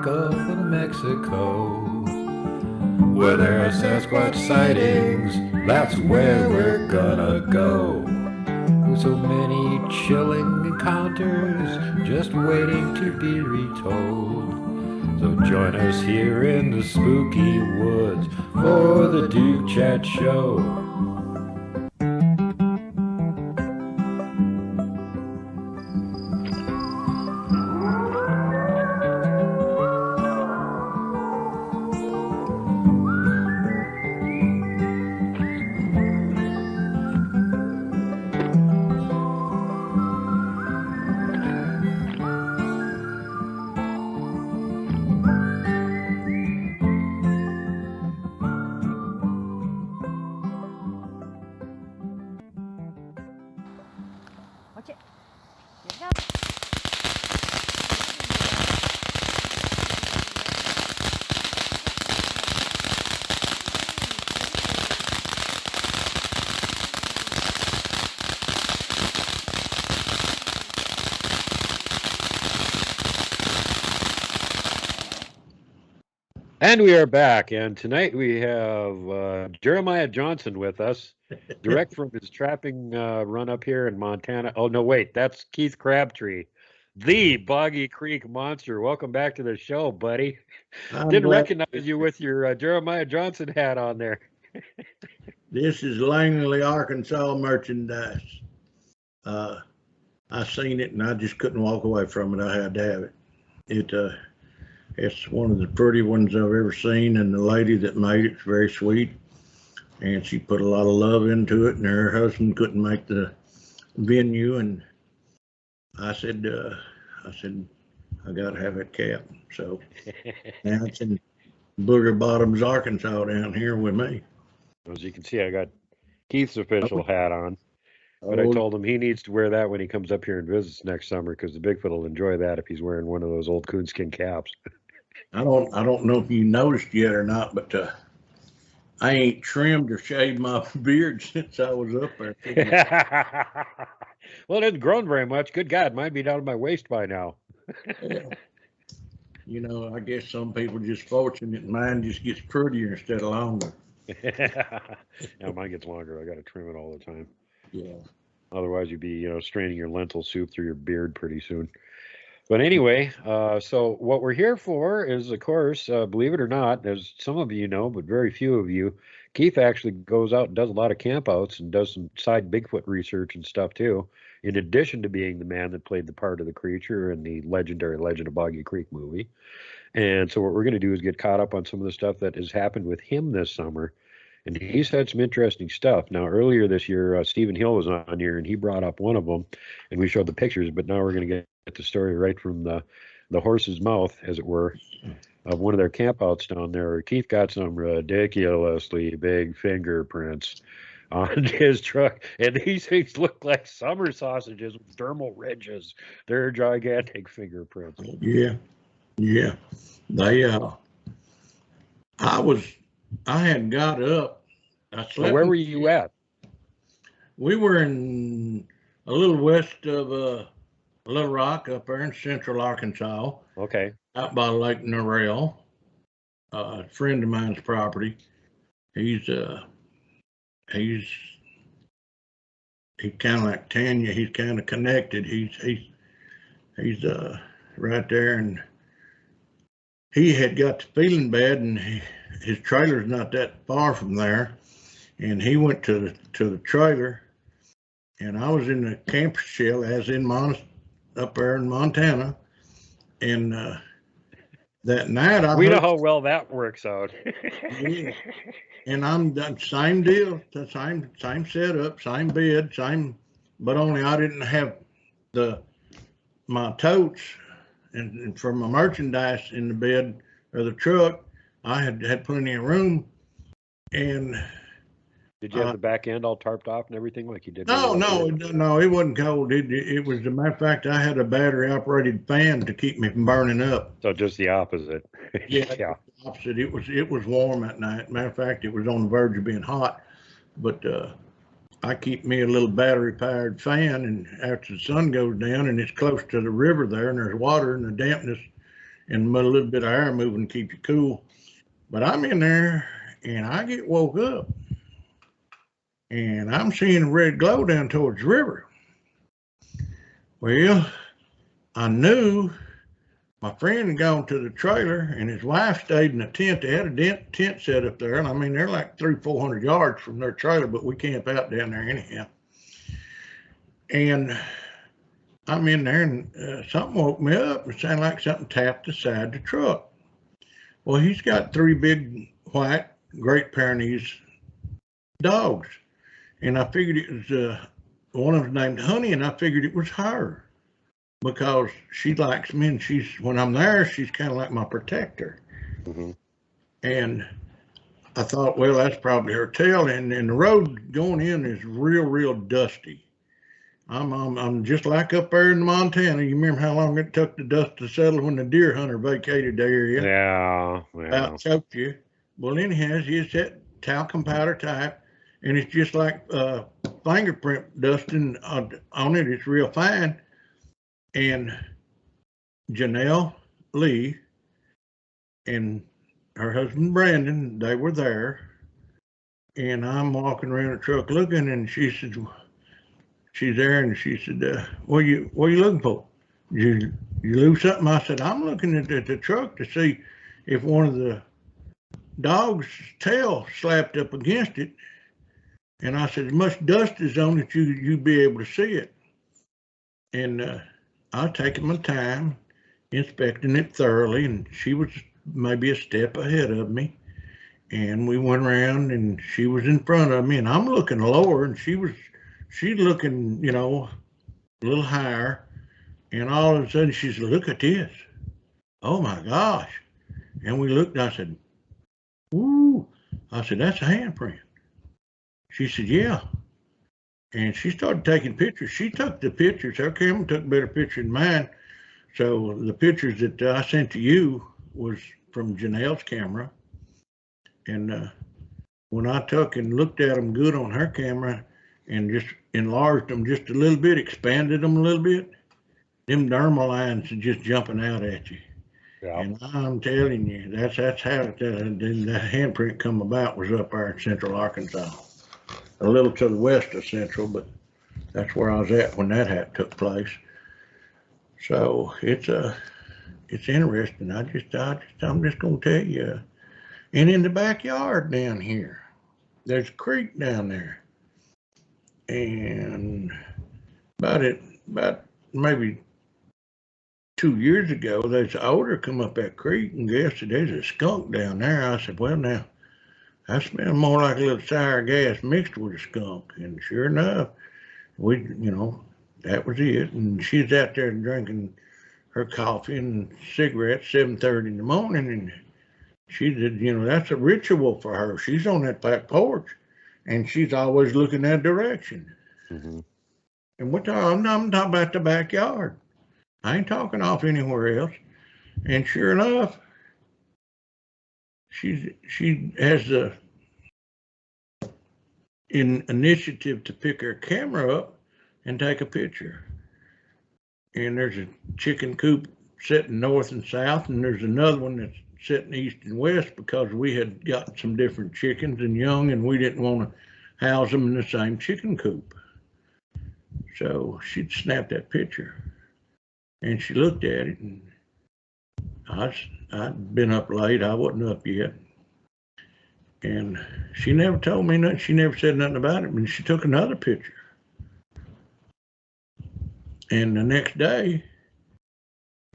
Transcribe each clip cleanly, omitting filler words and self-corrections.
Gulf of Mexico, where there are Sasquatch sightings. That's where we're gonna go. With so many chilling encounters just waiting to be retold. So join us here in the spooky woods for the DukeChat show. Watch it. Here it goes. And we are back, and tonight we have Jeremiah Johnson with us, direct from his trapping run up here in Montana. Oh, no, wait, that's Keith Crabtree, the Boggy Creek monster. Welcome back to the show, buddy. Didn't recognize you with your Jeremiah Johnson hat on there. This is Langley, Arkansas merchandise. I seen it and I just couldn't walk away from it. I had to have it. It's one of the pretty ones I've ever seen, and the lady that made it's very sweet, and she put a lot of love into it, and her husband couldn't make the venue, and I said I got to have that cap. So now it's in Booger Bottoms, Arkansas, down here with me. As you can see, I got Keith's official hat on, but I told him he needs to wear that when he comes up here and visits next summer, because the Bigfoot will enjoy that if he's wearing one of those old coonskin caps. I don't know if you noticed yet or not, but I ain't trimmed or shaved my beard since I was up there. Well, it hasn't grown very much. Good God, might be down to my waist by now. Yeah. You know, I guess some people just fortunate, and mine just gets prettier instead of longer. Now mine gets longer. I got to trim it all the time. Yeah. Otherwise, you'd be, straining your lentil soup through your beard pretty soon. But anyway, so what we're here for is, of course, believe it or not, as some of you know, but very few of you, Keith actually goes out and does a lot of campouts and does some side Bigfoot research and stuff too, in addition to being the man that played the part of the creature in the legendary Legend of Boggy Creek movie. And so what we're going to do is get caught up on some of the stuff that has happened with him this summer. And he's had some interesting stuff. Now, earlier this year, Stephen Hill was on here, and he brought up one of them, and we showed the pictures. But now we're going to get the story right from the horse's mouth, as it were, of one of their campouts down there. Keith got some ridiculously big fingerprints on his truck, and these things look like summer sausages with dermal ridges. They're gigantic fingerprints. Yeah. They I had got up. I slept. So where were you at? We were in a little west of Little Rock, up there in central Arkansas. Okay. Out by Lake Norrell. A friend of mine's property. He's kind of like Tanya. He's kind of connected. He's right there, and he had got to feeling bad, and his trailer's not that far from there, and he went to the trailer, and I was in the camper shell, as in up there in Montana, and that night we know how well that works out. Yeah. And I'm done, same deal, the same setup, same bed, but only I didn't have my totes and for my merchandise in the bed or the truck. I had plenty of room. And did you have the back end all tarped off and everything like you did? No, it wasn't cold. It was, as a matter of fact, I had a battery operated fan to keep me from burning up. So just the opposite. Yeah. Opposite. It was warm that night. Matter of fact, it was on the verge of being hot. But I keep me a little battery powered fan, and after the sun goes down and it's close to the river there and there's water and the dampness, and a little bit of air moving to keep you cool. But I'm in there and I get woke up and I'm seeing a red glow down towards the river. Well, I knew my friend had gone to the trailer and his wife stayed in a tent. They had a tent set up there. And I mean, they're like 300-400 yards from their trailer, but we camp out down there anyhow. And I'm in there and something woke me up. It sounded like something tapped the side of the truck. Well, he's got 3 big white Great Pyrenees dogs. And I figured it was, one of them named Honey, and I figured it was her because she likes me, and when I'm there, she's kind of like my protector. Mm-hmm. And I thought, well, that's probably her tail. And the road going in is real dusty. I'm just like up there in Montana. You remember how long it took the dust to settle when the deer hunter vacated the area? Yeah. About choked you. Well, anyhow, it's that talcum powder type, and it's just like fingerprint dusting on it. It's real fine. And Janelle Lee and her husband Brandon, they were there. And I'm walking around the truck looking, and she said, she's there, and she said, what are you looking for? You lose something? I said, I'm looking at the truck to see if one of the dog's tail slapped up against it. And I said, as much dust is on it, you'd be able to see it. And I taken my time inspecting it thoroughly, and she was maybe a step ahead of me. And we went around, and she was in front of me, and I'm looking lower, and she's looking, you know, a little higher. And all of a sudden she said, look at this. Oh my gosh. And we looked, and I said, ooh. I said, that's a handprint. She said, yeah. And she started taking pictures. She took the pictures. Her camera took better pictures than mine. So the pictures that I sent to you was from Janelle's camera. And when I took and looked at them good on her camera and just enlarged them just a little bit, expanded them a little bit, them dermal lines are just jumping out at you. Yeah. And I'm telling you, that's how the handprint come about, was up there in Central Arkansas. A little to the west of Central, but that's where I was at when that took place. So it's interesting. I'm just gonna tell you. And in the backyard down here, there's a creek down there. And about maybe 2 years ago, there's an odor come up that creek, and guess there's a skunk down there. I said, well, now, I smell more like a little sour gas mixed with a skunk. And sure enough, that was it. And she's out there drinking her coffee and cigarettes 7:30 in the morning. And she said, that's a ritual for her. She's on that back porch, and she's always looking that direction. Mm-hmm. And I'm talking about the backyard. I ain't talking off anywhere else. And sure enough, she has the initiative to pick her camera up and take a picture. And there's a chicken coop sitting north and south, and there's another one that's sitting east and west because we had got some different chickens and young, and we didn't want to house them in the same chicken coop. So she'd snapped that picture, and she looked at it, and I'd been up late. I wasn't up yet. And she never told me nothing. She never said nothing about it. And she took another picture. And the next day,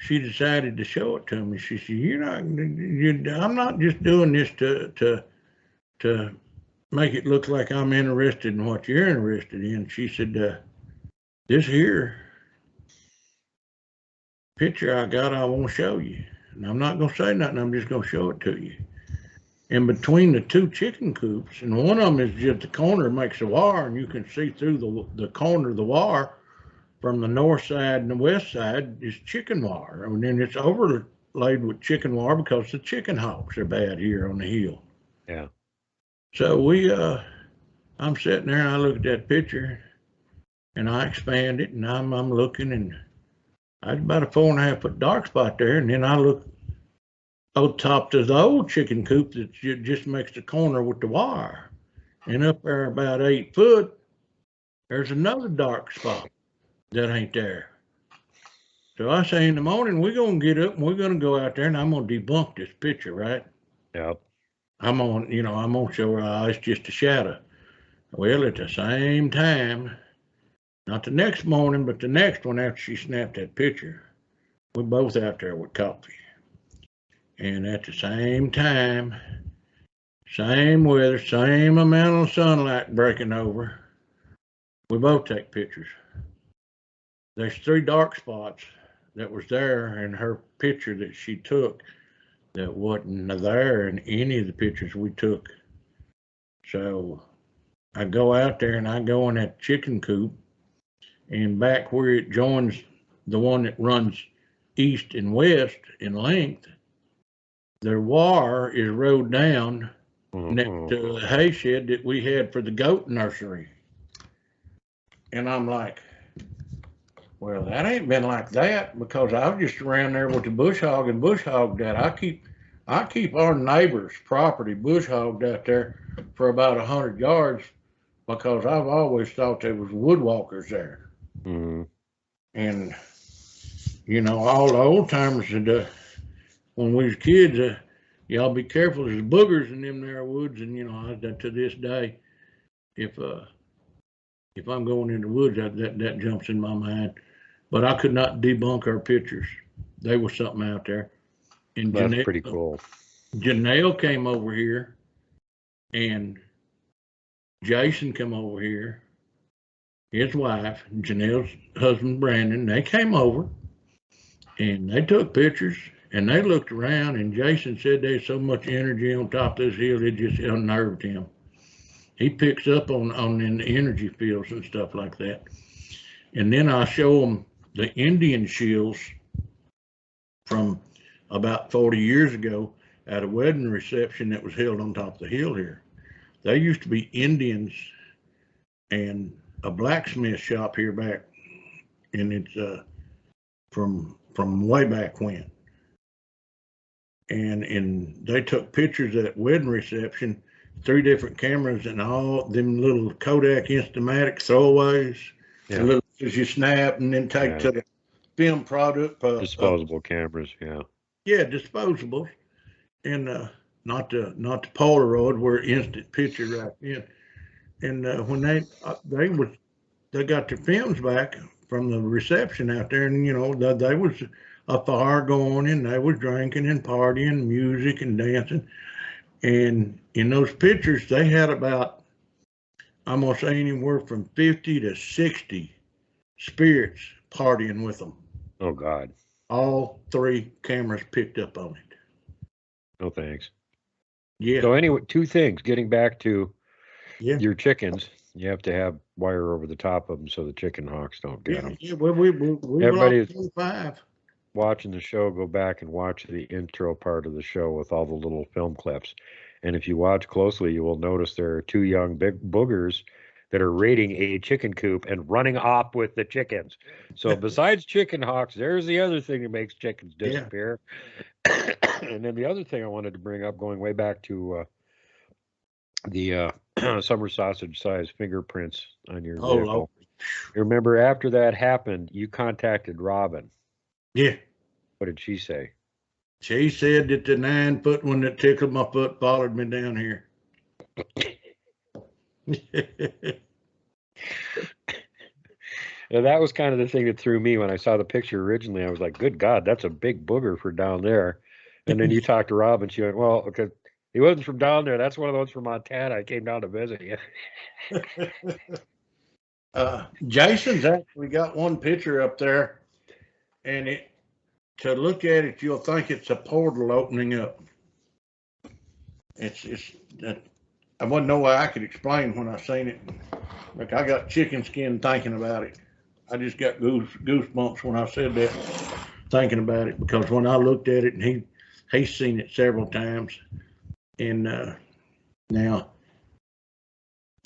she decided to show it to me. She said, I'm not just doing this to make it look like I'm interested in what you're interested in. She said, this here picture I got, I want to show you. And I'm not going to say nothing. I'm just going to show it to you. And between the two chicken coops, and one of them is just the corner makes a wire, and you can see through the corner of the wire from the north side and the west side is chicken wire. And then it's overlaid with chicken wire because the chicken hawks are bad here on the hill. Yeah. So I'm sitting there and I look at that picture and I expand it, and I'm looking, and I was about a 4.5 foot dark spot there. And then I look on top to the old chicken coop that just makes the corner with the wire. And up there about 8 foot, there's another dark spot that ain't there. So I say in the morning, we're going to get up and we're going to go out there and I'm going to debunk this picture, right? Yep. I'm on to show her it's just a shadow. Well, at the same time, not the next morning, but the next one after she snapped that picture, we're both out there with coffee. And at the same time, same weather, same amount of sunlight breaking over, we both take pictures. There's 3 dark spots that was there in her picture that she took that wasn't there in any of the pictures we took. So I go out there and I go in that chicken coop, and back where it joins the one that runs east and west in length, their wire is rode down next to the hay shed that we had for the goat nursery. And I'm like, well, that ain't been like that, because I was just around there with the bush hog and bush hogged that. I keep our neighbor's property bush hogged out there for about 100 yards because I've always thought there was woodwalkers there. Mm-hmm. And all the old timers when we was kids, y'all be careful. There's boogers in them there woods, and to this day, if I'm going in the woods, that jumps in my mind. But I could not debunk our pictures. There was something out there. And That's pretty cool. Janelle came over here, and Jason came over here, his wife, Janelle's husband, Brandon. They came over, and they took pictures, and they looked around, and Jason said there's so much energy on top of this hill, it just unnerved him. He picks up on the energy fields and stuff like that. And then I show them the Indian shields from about 40 years ago at a wedding reception that was held on top of the hill here. There used to be Indians and a blacksmith shop here back, and it's from way back when. And they took pictures of that wedding reception, 3 different cameras and all them little Kodak Instamatic throwaways, the little as you snap and then take to the film product. Disposable cameras, yeah. Yeah, disposables, and not the Polaroid where instant picture right in. And when they got their films back from the reception out there, and they was a fire going, and they was drinking and partying, music and dancing. And in those pictures, they had about, I'm gonna say anywhere from 50 to 60 spirits partying with them. Oh God. All 3 cameras picked up on it. No thanks. Yeah. So anyway, 2 things. Getting back to your chickens, you have to have wire over the top of them so the chicken hawks don't get them. Yeah, we Everybody's 25. Watching the show, go back and watch the intro part of the show with all the little film clips. And if you watch closely, you will notice there are 2 young big boogers that are raiding a chicken coop and running off with the chickens. So besides chicken hawks, there's the other thing that makes chickens disappear. Yeah. And then the other thing I wanted to bring up, going way back to the summer sausage size fingerprints on your vehicle. You remember after that happened, you contacted Robin. Yeah. What did she say? She said that the 9-foot one that tickled my foot followed me down here. Yeah, that was kind of the thing that threw me when I saw the picture originally. I was like, good God, that's a big booger for down there. And then you talked to Rob and she went, well, okay, he wasn't from down there. That's one of the ones from Montana. I came down to visit you. Jason's actually got one picture up there, and to look at it, you'll think it's a portal opening up. I wouldn't know why I could explain when I seen it. Like, I got chicken skin thinking about it. I just got goosebumps when I said that, thinking about it, because when I looked at it, and he's seen it several times. And now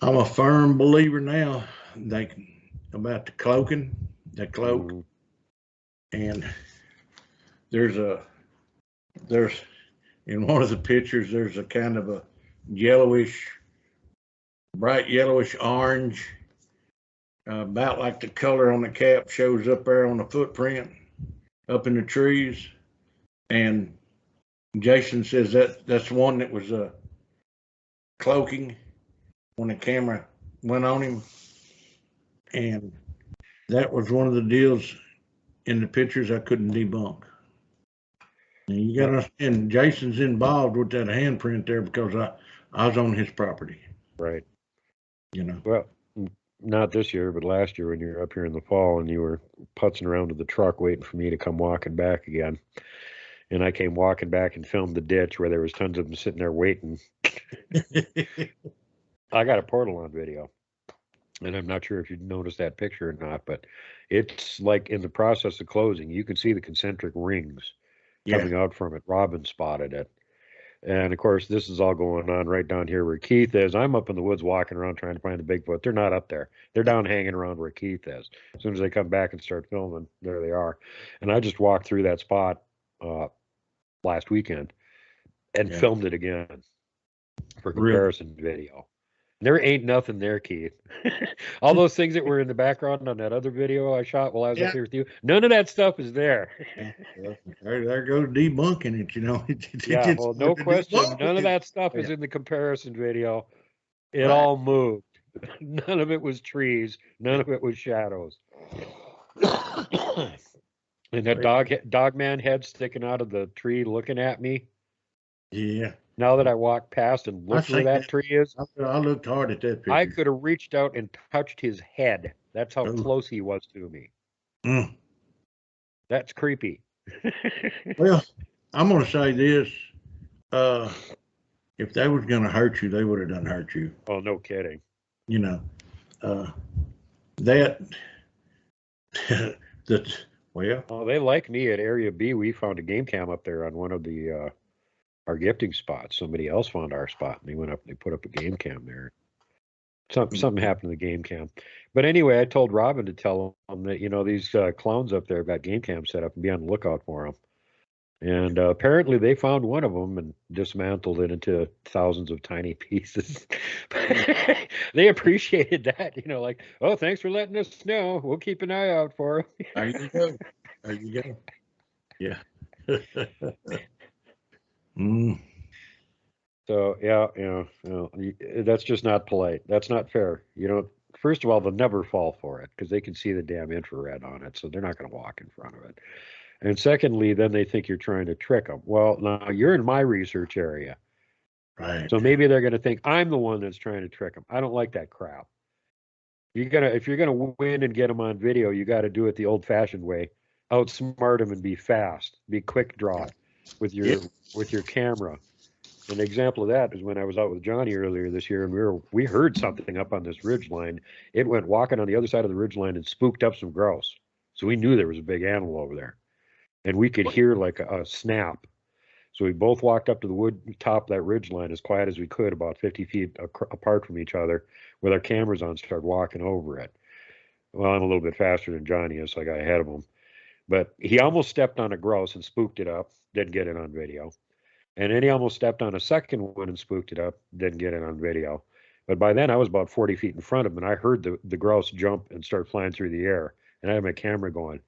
I'm a firm believer now about the cloaking, the cloak. Mm-hmm. And there's in one of the pictures, there's a kind of a yellowish, bright yellowish orange, about like the color on the cap shows up there on the footprint up in the trees. And Jason says that's one that was cloaking when the camera went on him. And that was one of the deals in the pictures I couldn't debunk. And you got to understand, Jason's involved with that handprint there because I was on his property. Right. You know. Well, not this year, but last year when you were up here in the fall and you were putzing around to the truck waiting for me to come walking back again. And I came walking back and filmed the ditch where there was tons of them sitting there waiting. I got a portal on video. And I'm not sure if you noticed that picture or not, but it's like in the process of closing. You can see the concentric rings coming out from it. Robin spotted it. And of course, this is all going on right down here where Keith is. I'm up in the woods walking around trying to find the Bigfoot. They're not up there. They're down hanging around where Keith is. As soon as they come back and start filming, there they are. And I just walked through that spot last weekend and filmed it again for comparison video. There ain't nothing there, Keith. All those things that were in the background on that other video I shot while I was up here with you, none of that stuff is there. There goes debunking it, you know. Yeah, well, no question. None of that stuff is in the comparison video. It all moved. None of it was trees. None of it was shadows. And that dog man head sticking out of the tree looking at me. Yeah. Now that I walk past and look where that tree is, I looked hard at that picture. I could have reached out and touched his head. That's how close he was to me. Mm. That's creepy. Well, I'm going to say this. If they was going to hurt you, they would have done hurt you. Oh, no kidding. You know, well. Oh, they like me at Area B. We found a game cam up there on one of the our gifting spots. Somebody else found our spot and they went up and they put up a game cam there. Something happened to the game cam. But anyway, I told Robin to tell them that, you know, these clowns up there have got game cams set up and be on the lookout for them. And apparently they found one of them and dismantled it into thousands of tiny pieces. They appreciated that, you know, like, oh, thanks for letting us know. We'll keep an eye out for them. There you go. There you go. Yeah. So, yeah, you know, that's just not polite. That's not fair. You know, first of all, they'll never fall for it because they can see the damn infrared on it. So they're not going to walk in front of it. And secondly, then they think you're trying to trick them. Well, now you're in my research area. Right. So maybe they're going to think I'm the one that's trying to trick them. I don't like that crap. If you're going to win and get them on video, you got to do it the old fashioned way. Outsmart them and be fast, be quick draw with your camera. An example of that is when I was out with Johnny earlier this year and we heard something up on this ridge line. It went walking on the other side of the ridge line and spooked up some grouse. So we knew there was a big animal over there. And we could hear like a snap. So we both walked up to the wood top of that ridge line as quiet as we could, about 50 feet apart from each other, with our cameras on, started walking over it. Well, I'm a little bit faster than Johnny is, so I got ahead of him. But he almost stepped on a grouse and spooked it up, didn't get it on video. And then he almost stepped on a second one and spooked it up, didn't get it on video. But by then I was about 40 feet in front of him, and I heard the grouse jump and start flying through the air. And I had my camera going.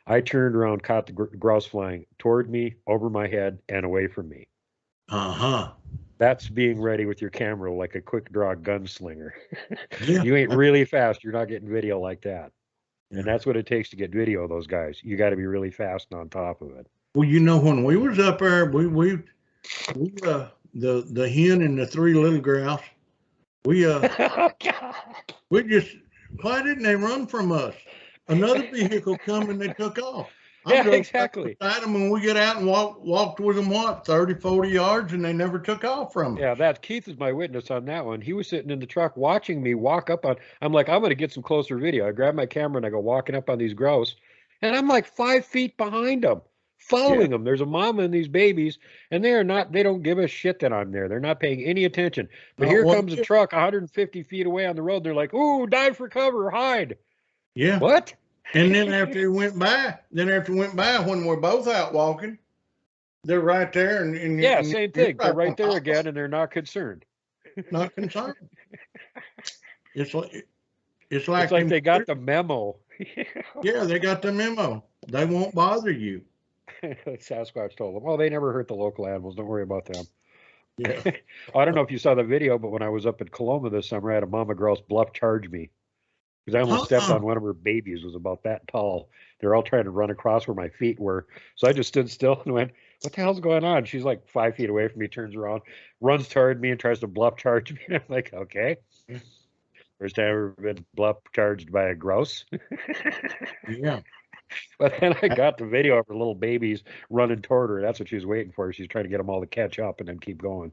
I turned around, caught the grouse flying toward me, over my head, and away from me. Uh-huh. That's being ready with your camera like a quick draw gunslinger. Yeah. You ain't really fast. You're not getting video like that. And that's what it takes to get video of those guys. You got to be really fast and on top of it. Well, you know, when we was up there, we the hen and the three little grouse, we just, why didn't they run from us? Another vehicle come and they took off. Yeah, exactly. Beside them and we get out and walked with them, 30, 40 yards, and they never took off from us. Yeah, Keith is my witness on that one. He was sitting in the truck watching me walk up on, I'm like, I'm going to get some closer video. I grab my camera and I go walking up on these grouse, and I'm like 5 feet behind them, following them. There's a mama and these babies, and they don't give a shit that I'm there. They're not paying any attention. But here comes a truck 150 feet away on the road. They're like, ooh, dive for cover, hide. Yeah. What? And then after he went by, when we're both out walking, they're right there, and Yeah, and same you're thing. They're right on there top of again, and they're not concerned. it, not concerned. It's like It's like like them. they got the memo. Yeah, they got the memo. They won't bother you. Sasquatch told them, "Oh, they never hurt the local animals. Don't worry about them." Yeah. I don't know if you saw the video, but when I was up in Coloma this summer, I had a mama grouse bluff charge me because I almost stepped on one of her babies. It was about that tall. They're all trying to run across where my feet were. So I just stood still and went, "What the hell's going on?" She's like 5 feet away from me, turns around, runs toward me, and tries to bluff charge me. I'm like, "Okay." First time I've ever been bluff charged by a grouse. Yeah. But then I got the video of her little babies running toward her. That's what she was waiting for. She's trying to get them all to catch up and then keep going.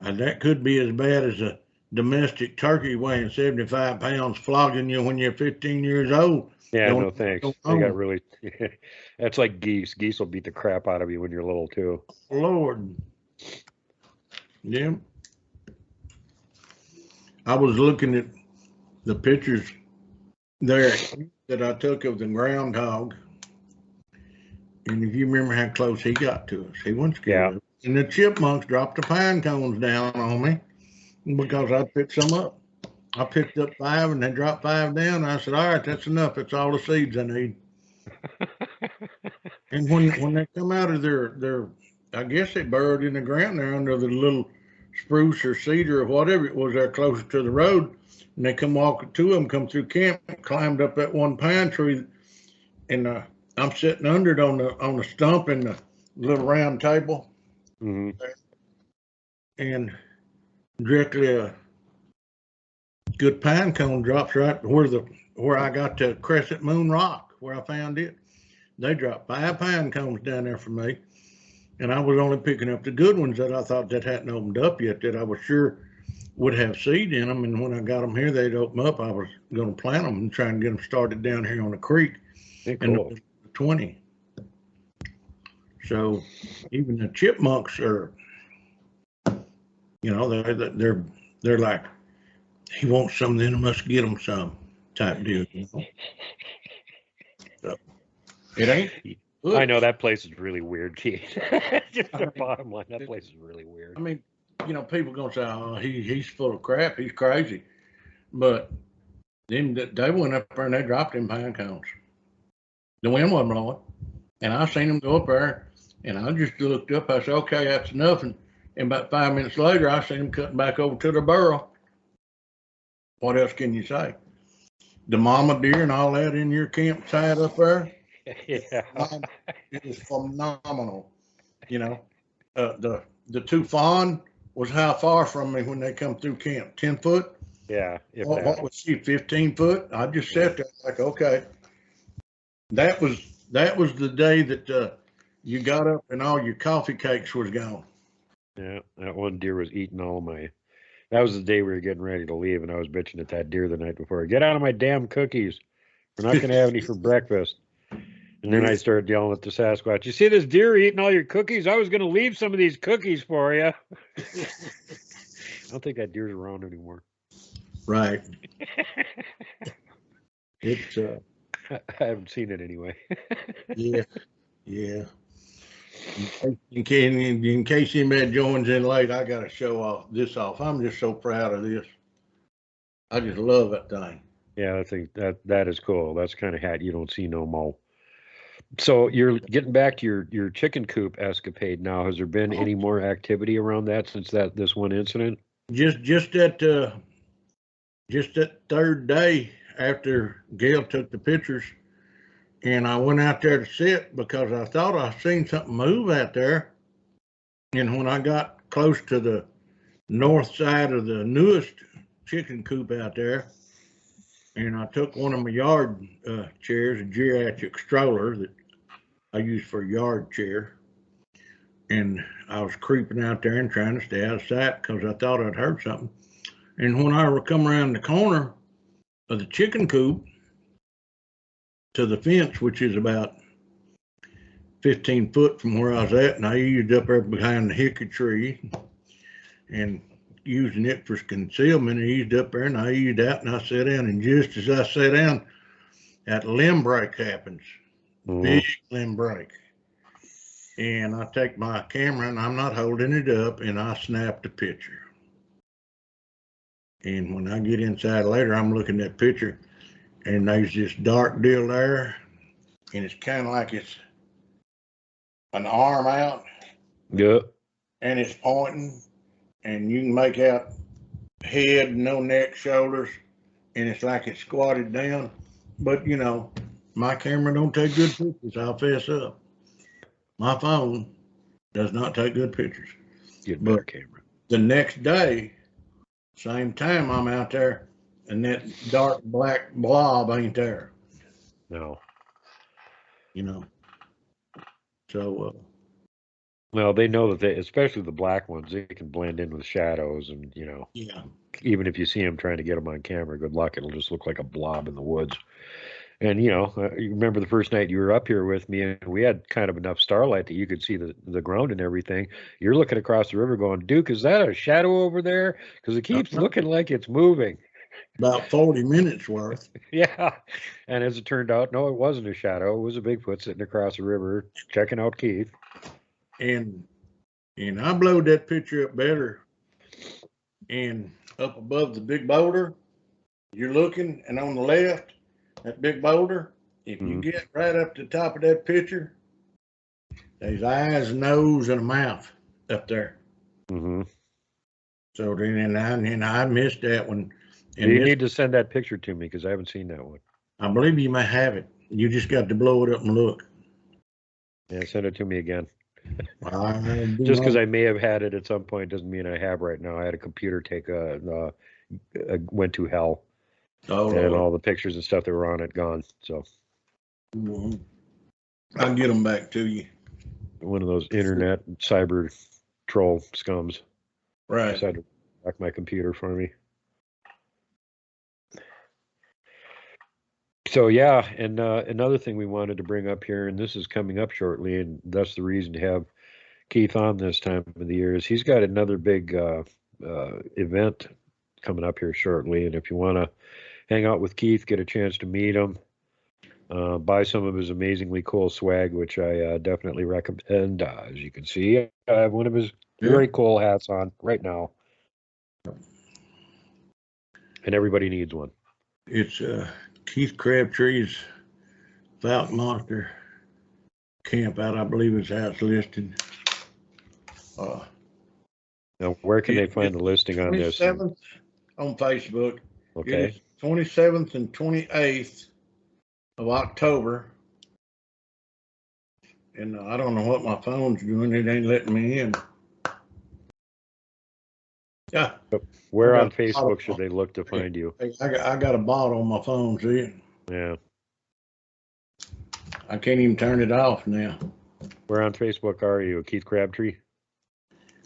And that could be as bad as a domestic turkey weighing 75 pounds flogging you when you're 15 years old. Yeah, Don't- no thanks. don't They got know. really. That's like geese. Geese will beat the crap out of you when you're little too. Lord. Yeah. I was looking at the pictures there that I took of the groundhog. And if you remember how close he got to us, he wasn't scared. Yeah. And the chipmunks dropped the pine cones down on me because I picked some up. I picked up 5 and they dropped 5 down. I said, all right, that's enough. That's all the seeds I need. And when they come out of their, I guess they burrowed in the ground there under the little spruce or cedar or whatever it was there closer to the road. And they come walking, 2 of them come through camp, climbed up that one pine tree, and I'm sitting under it on the stump in the little round table, Hmm. and directly a good pine cone drops right where I got the crescent moon rock where I found it. They dropped 5 pine cones down there for me, and I was only picking up the good ones that I thought that hadn't opened up yet, that I was sure would have seed in them. And when I got them here, they'd open up. I was going to plant them and try and get them started down here on the creek. Hey, And cool. 20. So even the chipmunks are, they're like, he wants some, then I must get him some type deal. So it ain't. I know that place is really weird, Keith. Just the bottom line, that place is really weird. I mean, people gonna say, "Oh, he's full of crap. He's crazy," but then they went up there and they dropped them pine cones. The wind wasn't blowing, and I seen them go up there, and I just looked up. I said, "Okay, that's enough." And about 5 minutes later, I seen them cutting back over to the burrow. What else can you say? The mama deer and all that in your campsite up there. Yeah. It was phenomenal. The 2 fawn was how far from me when they come through camp? 10 foot? Yeah. If What that. was she, 15 foot? I just sat there like, okay. That was the day that you got up and all your coffee cakes was gone. Yeah, that one deer was eating all my. That was the day we were getting ready to leave, and I was bitching at that deer the night before. Get out of my damn cookies! We're not going to have any for breakfast. And then I started yelling at the Sasquatch. You see this deer eating all your cookies? I was going to leave some of these cookies for you. I don't think that deer's around anymore. Right. It's I haven't seen it anyway. yeah. In case anybody joins in late, I got to show this off. I'm just so proud of this. I just love that thing. Yeah, I think that is cool. That's the kind of hat you don't see no more. So you're getting back to your chicken coop escapade now. Has there been any more activity around that since this one incident? Just that 3rd day after Gail took the pictures, and I went out there to sit because I thought I seen something move out there. And when I got close to the north side of the newest chicken coop out there, and I took one of my yard chairs, a geriatric stroller that I use for a yard chair, and I was creeping out there and trying to stay out of sight because I thought I'd heard something. And when I come around the corner of the chicken coop to the fence, which is about 15 foot from where I was at, and I eased up there behind the hickory tree and using it for concealment. I eased up there and I eased out and I sat down, and just as I sat down, that limb break happens. Big limb break. And I take my camera, and I'm not holding it up, and I snap the picture. And when I get inside later, I'm looking at that picture, and there's this dark deal there, and it's kind of like it's an arm out, Yeah. and it's pointing, and you can make out head, no neck, shoulders, and it's like it's squatted down. But you know, my camera don't take good pictures. I'll fess up. My phone does not take good pictures. Get a better But camera. the next day, same time, I'm out there, and that dark black blob ain't there. No. You know. So Well, they know that especially the black ones, they can blend in with shadows, and yeah. even if you see them trying to get them on camera, good luck. It'll just look like a blob in the woods. And you remember the first night you were up here with me, and we had kind of enough starlight that you could see the ground and everything. You're looking across the river, going, "Duke, is that a shadow over there? Because it keeps looking like it's moving." About 40 minutes worth. Yeah. And as it turned out, no, it wasn't a shadow. It was a Bigfoot sitting across the river checking out Keith. And I blowed that picture up better. And up above the big boulder, you're looking, and on the left, that big boulder, if you get right up to the top of that picture, there's eyes, nose, and a mouth up there. Mm-hmm. So then, and I missed that one. And You need to send that picture to me because I haven't seen that one. I believe you may have it. You just got to blow it up and look. Yeah, send it to me again. I Just because I may have had it at some point doesn't mean I have right now. I had a computer went to hell, and all the pictures and stuff that were on it gone. So I'll get them back to you. One of those internet cyber troll scums decided to hack my computer for me. So yeah, and another thing we wanted to bring up here, and this is coming up shortly, and that's the reason to have Keith on this time of the year, is he's got another big event coming up here shortly. And if you want to hang out with Keith, get a chance to meet him, buy some of his amazingly cool swag, which I definitely recommend. As you can see, I have one of his very cool hats on right now, and everybody needs one. It's Keith Crabtree's Falcon Monster camp out, I believe is how it's listed. Now, where can they find the listing on this? 27th on Facebook. Okay. It is 27th and 28th of October. And I don't know what my phone's doing. It ain't letting me in. Yeah. Where on Facebook should they look to find you? I got a bot on my phone, see? Yeah. I can't even turn it off now. Where on Facebook are you? Keith Crabtree?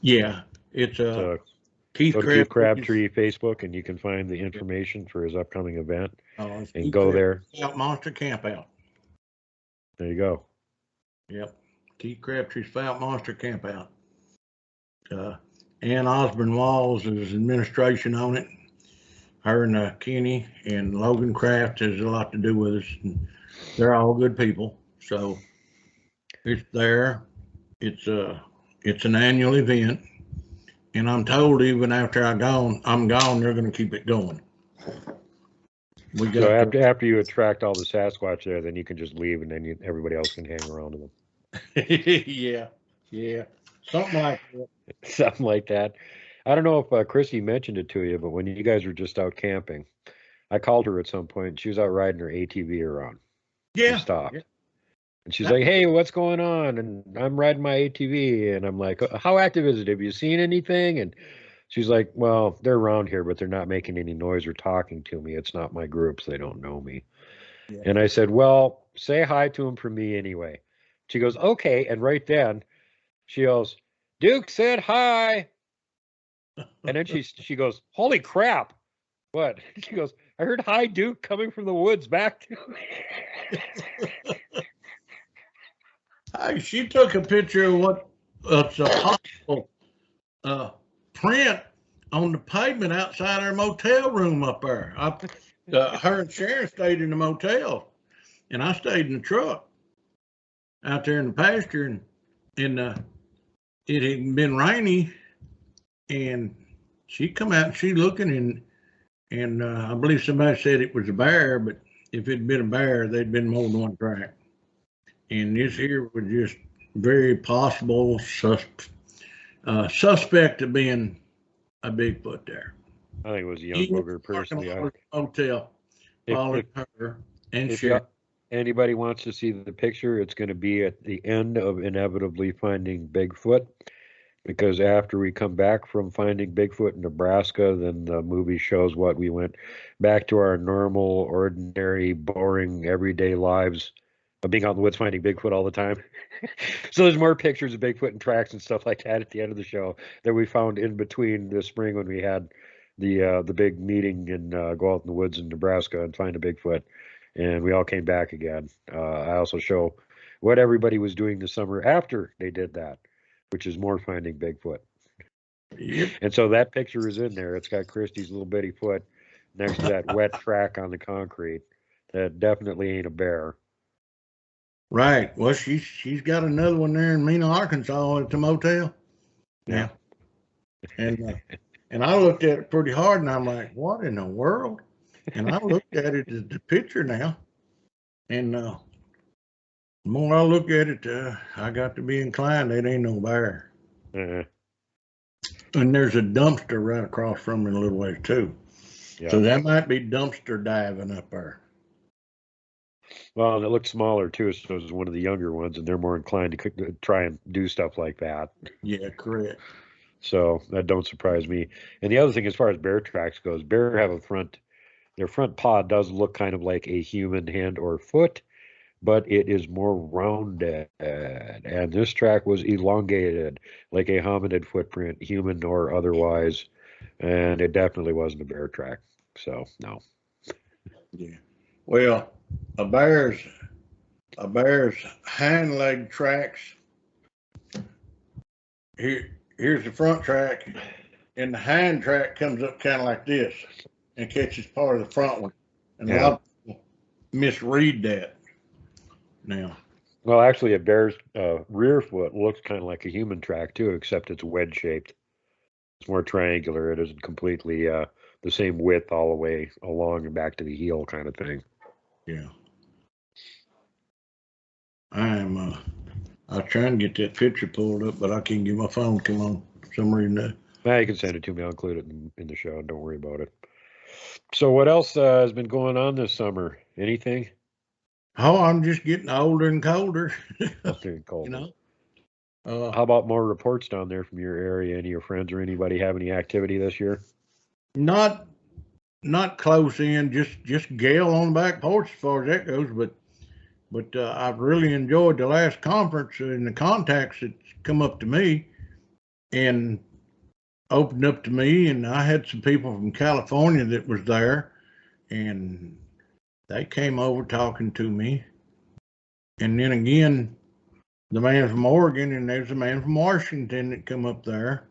Yeah. It's Keith Crabtree Facebook, and you can find the information for his upcoming event and go there. Falcon Monster Camp Out. There you go. Yep. Keith Crabtree's Falcon Monster Camp Out. Ann Osborne Walls is administration on it. Her and Kenny and Logan Kraft has a lot to do with us. And they're all good people. So it's there. It's an annual event. And I'm told even after I'm gone, they're going to keep it going. So after you attract all the Sasquatch there, then you can just leave, and then everybody else can hang around with them. Yeah. Something like that. Something like that. I don't know if Chrissy mentioned it to you, but when you guys were just out camping, I called her at some point, and she was out riding her ATV around. Yeah. She stopped. Yeah. And she's like, "Hey, what's going on?" And I'm riding my ATV, and I'm like, "How active is it? Have you seen anything?" And she's like, "Well, they're around here, but they're not making any noise or talking to me. It's not my groups. They don't know me." Yeah. And I said, "Well, say hi to them for me anyway." She goes, "Okay." And right then, she goes, "Duke said hi." And then she goes, "Holy crap. What?" She goes, "I heard hi, Duke, coming from the woods back to me." She took a picture of what's a possible print on the pavement outside our motel room up there. Her and Sharon stayed in the motel, and I stayed in the truck out there in the pasture. And and it had been rainy, and she come out and she looking, and I believe somebody said it was a bear, but if it'd been a bear, they'd been more than one track. And this here was just very possible suspect of being a Bigfoot there. I think it was a young He was booger parking personally. lot of the hotel, followed her and If Sharon. anybody wants to see the picture, it's going to be at the end of Inevitably Finding Bigfoot. Because after we come back from finding Bigfoot in Nebraska, then the movie shows what we went back to our normal, ordinary, boring, everyday lives of being out in the woods finding Bigfoot all the time. So there's more pictures of Bigfoot and tracks and stuff like that at the end of the show that we found in between this spring when we had the big meeting and go out in the woods in Nebraska and find a Bigfoot, and we all came back again. I also show what everybody was doing this summer after they did that, which is more finding Bigfoot. Yep. And so that picture is in there. It's got Christy's little bitty foot next to that wet track on the concrete. That definitely ain't a bear. Right. Well, she's got another one there in Mena, Arkansas at the motel. Yeah. And I looked at it pretty hard, and I'm like, what in the world? And I looked at it as the picture now, and the more I look at it, I got to be inclined. It ain't no bear. Uh, And there's a dumpster right across from it a little ways too. yeah. So that might be dumpster diving up there. Well, and it looked smaller too, so it was one of the younger ones, and they're more inclined to try and do stuff like that. Yeah, correct. So that don't surprise me. And the other thing, as far as bear tracks goes, bear have their front paw does look kind of like a human hand or foot, but it is more rounded. And this track was elongated, like a hominid footprint, human or otherwise. And it definitely wasn't a bear track. So, no. Yeah. Well, a bear's hind leg tracks. Here's the front track, and the hind track comes up kind of like this and catches part of the front one. And a lot of people misread that now. Well, actually, a bear's rear foot looks kind of like a human track too, except it's wedge shaped. It's more triangular. It isn't completely the same width all the way along and back to the heel kind of thing. Yeah. I was trying to get that picture pulled up, but I can't get my phone to come on for some reason. Now you can send it to me. I'll include it in the show. Don't worry about it. So what else has been going on this summer? Anything? Oh, I'm just getting older and colder. Nothing cold. You know. How about more reports down there from your area? Any of your friends or anybody have any activity this year? Not close in, just Gail on the back porch as far as that goes, but I've really enjoyed the last conference and the contacts that come up to me and opened up to me, and I had some people from California that was there, and they came over talking to me. And then again, the man from Oregon, and there's a man from Washington that come up there,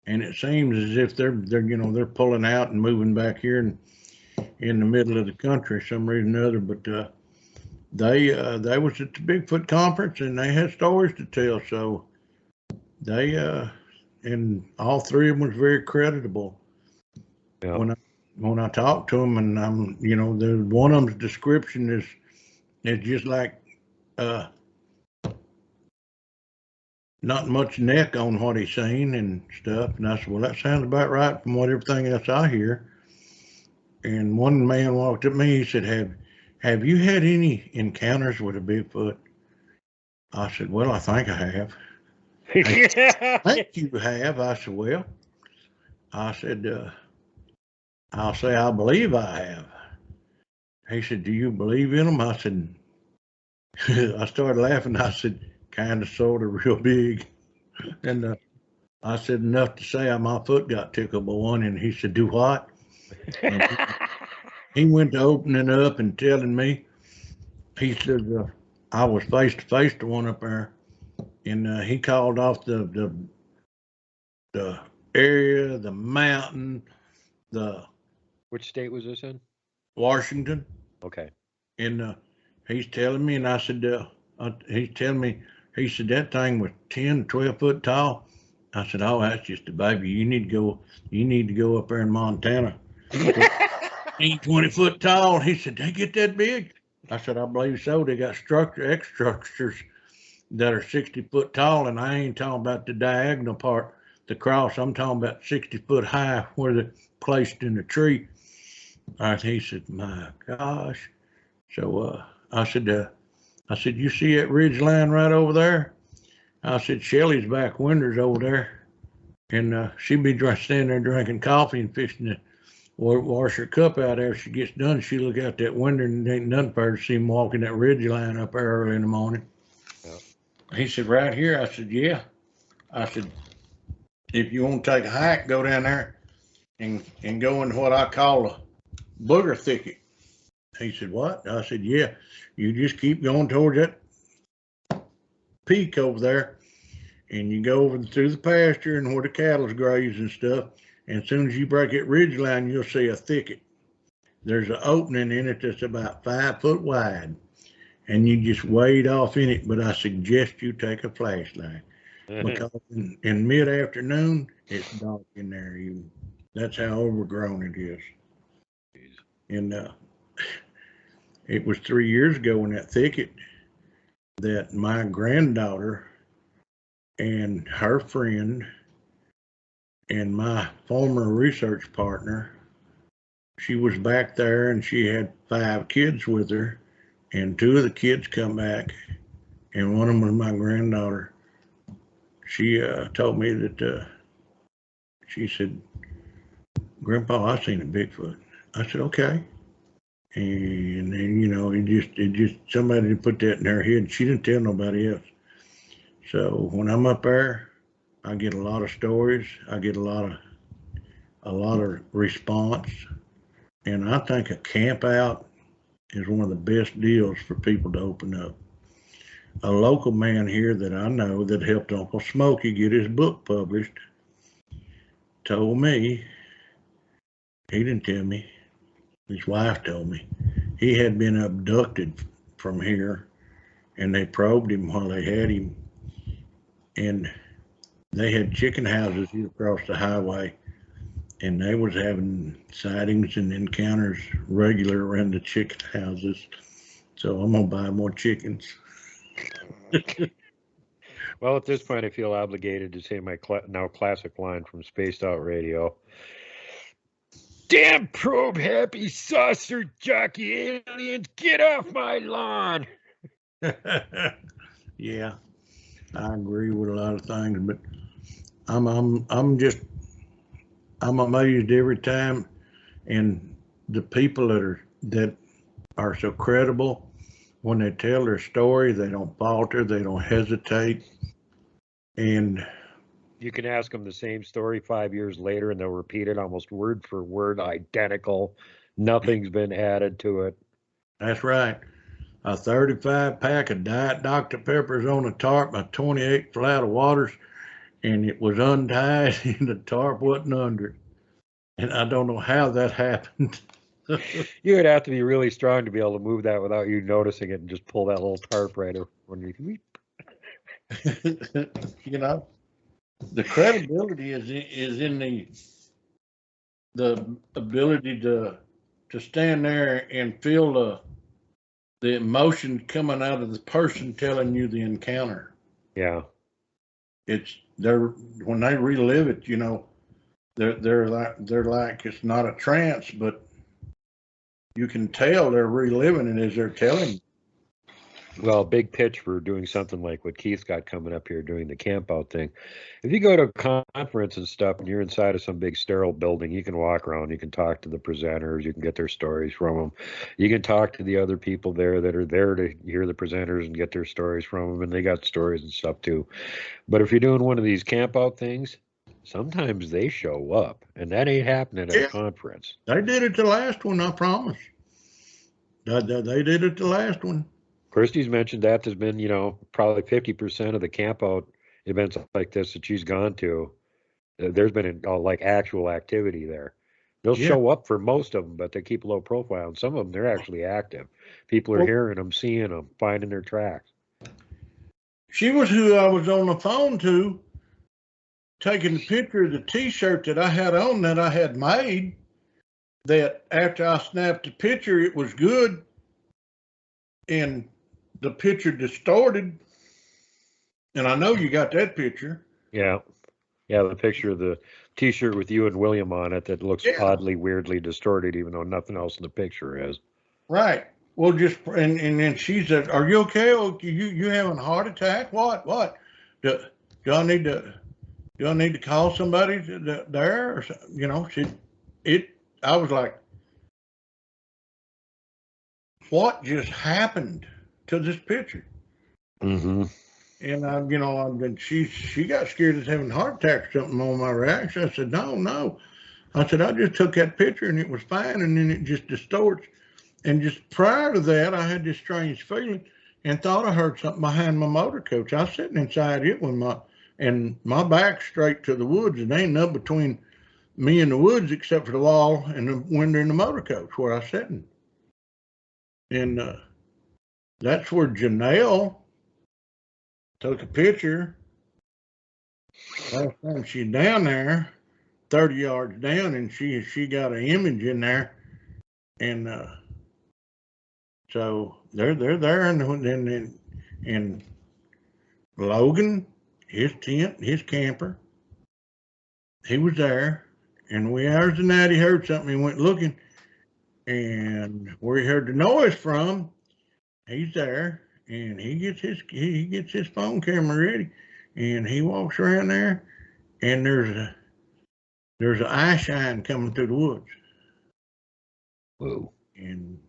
and it seems as if they're pulling out and moving back here in the middle of the country some reason or other. But they was at the Bigfoot conference, and they had stories to tell. So they and all three of them was very creditable. Yeah. When I talked to them, and I'm the one of them's description is just like not much neck on what he's saying and stuff. And I said, well, that sounds about right from what everything else I hear. And one man walked up to me, he said, have you had any encounters with a Bigfoot? I said, well, I think I have. I think you have. I said, well, I'll say I believe I have. He said, do you believe in them? I said, I started laughing. I said, kind of, sort of, real big. And I said enough to say my foot got tickled by one. And he said, do what? He went to opening up and telling me. He said, I was face to face to one up there. And he called off the area, the mountain, Which state was this in? Washington. Okay. And he's telling me, and I said, he's telling me He said, that thing was 10, 12 foot tall. I said, oh, that's just a baby. You need to go up there in Montana. 20 foot tall. He said, they get that big? I said, I believe so. They got X structures that are 60 foot tall, and I ain't talking about the diagonal part, the cross. I'm talking about 60 foot high where they're placed in the tree. He said, my gosh. So I said, you see that ridge line right over there? I said, Shelly's back window's over there. And she'd be standing there drinking coffee and fixing to wash her cup out after she gets done. She look out that window and ain't nothing for her to see him walking that ridge line up there early in the morning. Yeah. He said, right here. I said, yeah. I said, if you want to take a hike, go down there and go into what I call a booger thicket. He said, what? I said, yeah. You just keep going towards that peak over there, and you go over through the pasture and where the cattle's graze and stuff. And as soon as you break that ridge line, you'll see a thicket. There's an opening in it that's about 5 foot wide, and you just wade off in it. But I suggest you take a flashlight because in mid-afternoon it's dark in there. That's how overgrown it is. And it was 3 years ago in that thicket that my granddaughter and her friend and my former research partner, she was back there and she had 5 kids with her, and 2 of the kids come back and one of them was my granddaughter. She told me that she said, Grandpa, I seen a Bigfoot. I said, okay. And then, it just somebody put that in her head. She didn't tell nobody else. So when I'm up there, I get a lot of stories. I get a lot of response. And I think a camp out is one of the best deals for people to open up. A local man here that I know that helped Uncle Smokey get his book published told me, he didn't tell me, his wife told me, he had been abducted from here, and they probed him while they had him, and they had chicken houses here across the highway, and they was having sightings and encounters regular around the chicken houses. So I'm gonna buy more chickens. Well, at this point, I feel obligated to say my now classic line from Spaced Out Radio. Damn probe happy saucer jockey aliens, get off my lawn. Yeah, I agree with a lot of things, but I'm amazed every time, and the people that are so credible when they tell their story, they don't falter, they don't hesitate, and you can ask them the same story 5 years later and they'll repeat it almost word for word, identical. Nothing's been added to it. That's right. A 35 pack of Diet Dr. Peppers on a tarp, a 28 flat of waters, and it was untied and the tarp wasn't under it. And I don't know how that happened. You would have to be really strong to be able to move that without you noticing it and just pull that little tarp right over when you. The credibility is in the ability to stand there and feel the emotion coming out of the person telling you the encounter. Yeah. When they relive it, they're like it's not a trance, but you can tell they're reliving it as they're telling you. Well, big pitch for doing something like what Keith's got coming up here, doing the camp out thing. If you go to a conference and stuff and you're inside of some big sterile building, you can walk around, you can talk to the presenters, you can get their stories from them. You can talk to the other people there that are there to hear the presenters and get their stories from them, and they got stories and stuff too. But if you're doing one of these camp out things, sometimes they show up, and that ain't happening at a conference. They did it the last one, I promise. They did it the last one. Christy's mentioned that there's been, probably 50% of the camp out events like this that she's gone to. There's been like actual activity there. They'll show up for most of them, but they keep a low profile. And some of them, they're actually active. People are hearing them, seeing them, finding their tracks. She was who I was on the phone to, taking the picture of the T-shirt that I had on that I had made. That after I snapped the picture, it was good, and the picture distorted. And I know you got that picture. Yeah. Yeah, the picture of the T-shirt with you and William on it that looks oddly, weirdly distorted, even though nothing else in the picture is. Right. Well, just and then she said, "Are you okay? Oh, you having a heart attack? What? Do I need to call somebody there? Or, you know?" I was like, "What just happened to this picture?" Mm-hmm. And she got scared of having a heart attack or something on my reaction. I said, no. I said, I just took that picture and it was fine, and then it just distorts. And just prior to that, I had this strange feeling and thought I heard something behind my motor coach. I was sitting inside it with my back straight to the woods, and ain't nothing between me and the woods except for the wall and the window in the motor coach where I was sitting. And that's where Janelle took a picture. Last time she's down there, 30 yards down, and she got an image in there. And so they're there, and Logan, his tent, his camper, he was there, and we hours the night he heard something. He went looking, and where he heard the noise from, he's there, and he gets his phone camera ready, and he walks around there, and there's an eye shine coming through the woods. Whoa. And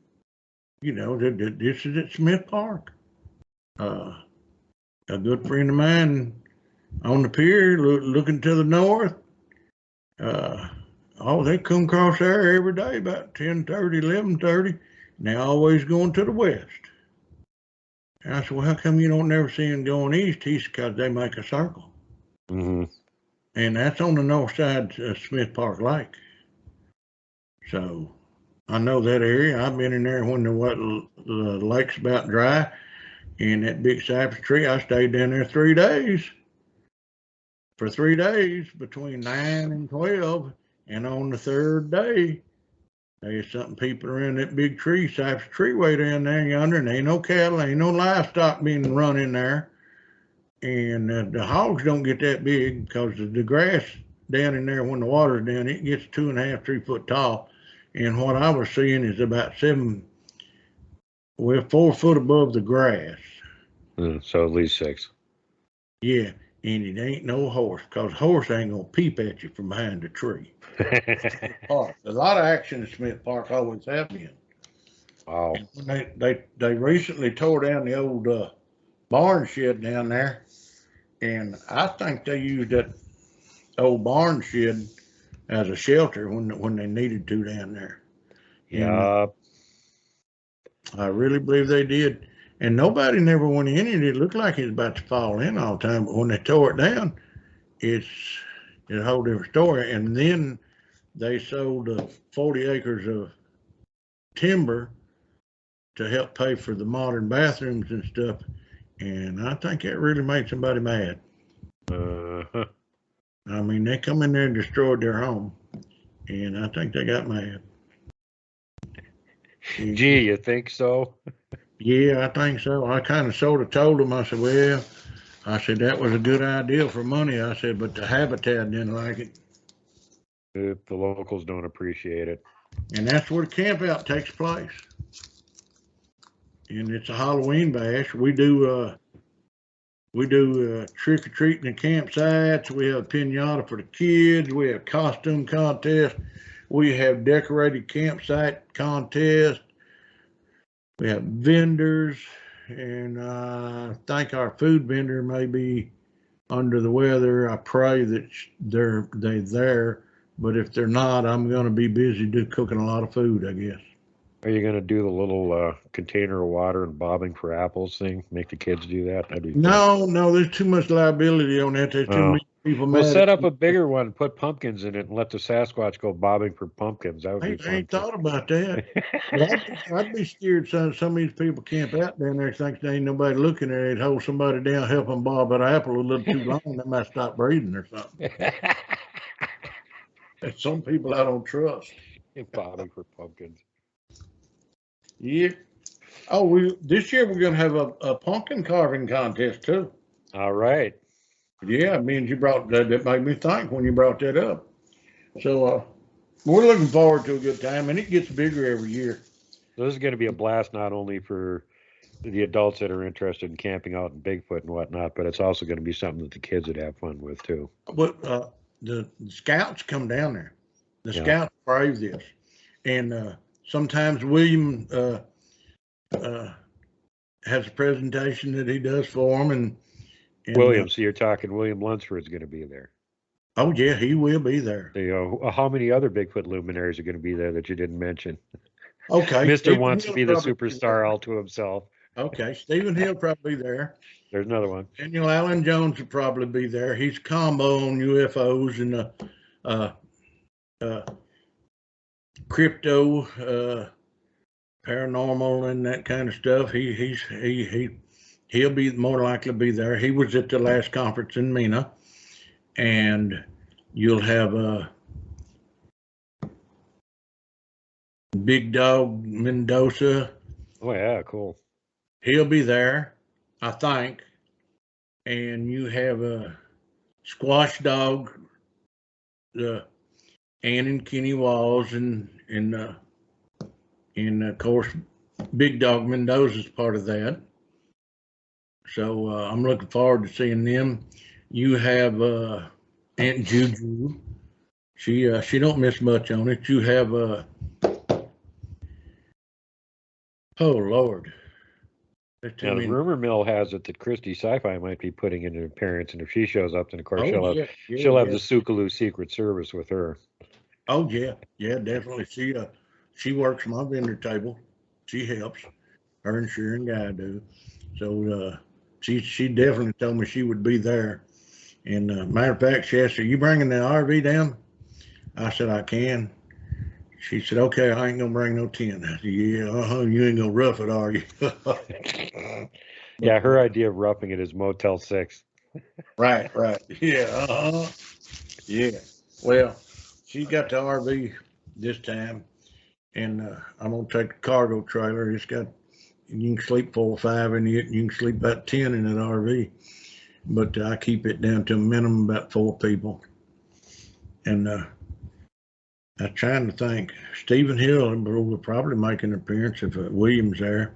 this is at Smith Park. A good friend of mine on the pier looking to the north. They come across there every day about 10:30, 11:30. And they always going to the west. And I said, well, how come you don't never see them going east? He said, because they make a circle. Mm-hmm. And that's on the north side of Smith Park Lake. So I know that area. I've been in there when the lake's about dry. And that big cypress tree, I stayed down there 3 days. For 3 days, between 9 and 12. And on the third day, there's something peeping around that big tree, cypress tree way down there yonder, and ain't no cattle, ain't no livestock being run in there. And the hogs don't get that big because the grass down in there when the water's down, it gets 2.5, 3 foot tall. And what I was seeing is about 4 foot above the grass. So at least 6. Yeah, and it ain't no horse, because horse ain't gonna peep at you from behind the tree. Park. A lot of action in Smith Park always have been. Wow. They recently tore down the old barn shed down there, and I think they used that old barn shed as a shelter when they needed to down there. Yeah. I really believe they did. And nobody never went in it. It looked like it was about to fall in all the time, but when they tore it down, it's a whole different story. And then they sold 40 acres of timber to help pay for the modern bathrooms and stuff. And I think that really made somebody mad. Uh-huh. I mean, they come in there and destroyed their home, and I think they got mad. Gee, you think so? Yeah, I think so. I kind of sort of told them, I said, well, that was a good idea for money. I said, but the habitat didn't like it. If the locals don't appreciate it. And that's where the camp out takes place. And it's a Halloween bash. We do trick or treating at campsites. We have a pinata for the kids. We have costume contest. We have decorated campsite contest. We have vendors, and I think our food vendor may be under the weather. I pray that they're there, but if they're not, I'm going to be busy cooking a lot of food, I guess. Are you going to do the little container of water and bobbing for apples thing? Make the kids do that? That'd be fun. No, there's too much liability on that. There's too many people We'll mad set at up a bigger one, put pumpkins in it, and let the Sasquatch go bobbing for pumpkins. That would be I fun. ain't thought about that. But I'd be scared some of these people camp out down there, think there ain't nobody looking at it, hold somebody down, help them bob an apple a little too long, they might stop breathing or something. And some people I don't trust. Bobbing for pumpkins. Yeah. Oh, this year we're gonna have a pumpkin carving contest too. All right. Yeah, me and you brought that. That made me think when you brought that up. So we're looking forward to a good time, and it gets bigger every year. So this is going to be a blast not only for the adults that are interested in camping out in Bigfoot and whatnot, but it's also going to be something that the kids would have fun with too. But the scouts come down there. The Yeah. scouts brave this, and sometimes William has a presentation that he does for them, and William, so you're talking William Lunsford's going to be there. Oh yeah, he will be there. How many other Bigfoot luminaries are going to be there that you didn't mention? Okay, Mr. Stephen wants to Hill be the probably superstar all to himself. Okay, Stephen Hill probably there. There's another one. Daniel Allen Jones will probably be there. He's combo on UFOs and crypto, paranormal, and that kind of stuff. He'll be more likely to be there. He was at the last conference in Mena, and you'll have Big Dog Mendoza. Oh yeah, cool. He'll be there, I think. And you have a Squash Dog, Ann and Kenny Walls, and of course Big Dog Mendoza's part of that. So I'm looking forward to seeing them. You have Aunt Juju. She don't miss much on it. You have oh Lord. Now, the rumor mill has it that Christy Sci-Fi might be putting in an appearance, and if she shows up, then of course she'll have the Sukaloo Secret Service with her. Oh yeah, definitely. She works my vendor table. She helps. Her and Sharon Guy do. So she definitely told me she would be there. And matter of fact, she asked, "Are you bringing the RV down?" I said, "I can." She said, "Okay, I ain't gonna bring no tent." I said, "Yeah, you ain't gonna rough it, are you?" Yeah, her idea of roughing it is Motel 6. Right. Yeah, yeah. Well, she got the RV this time, and I'm gonna take the cargo trailer. You can sleep 4 or 5 in it. You can sleep about 10 in an RV, but I keep it down to a minimum about 4 people. And I'm trying to think. Stephen Hill will probably make an appearance if William's there.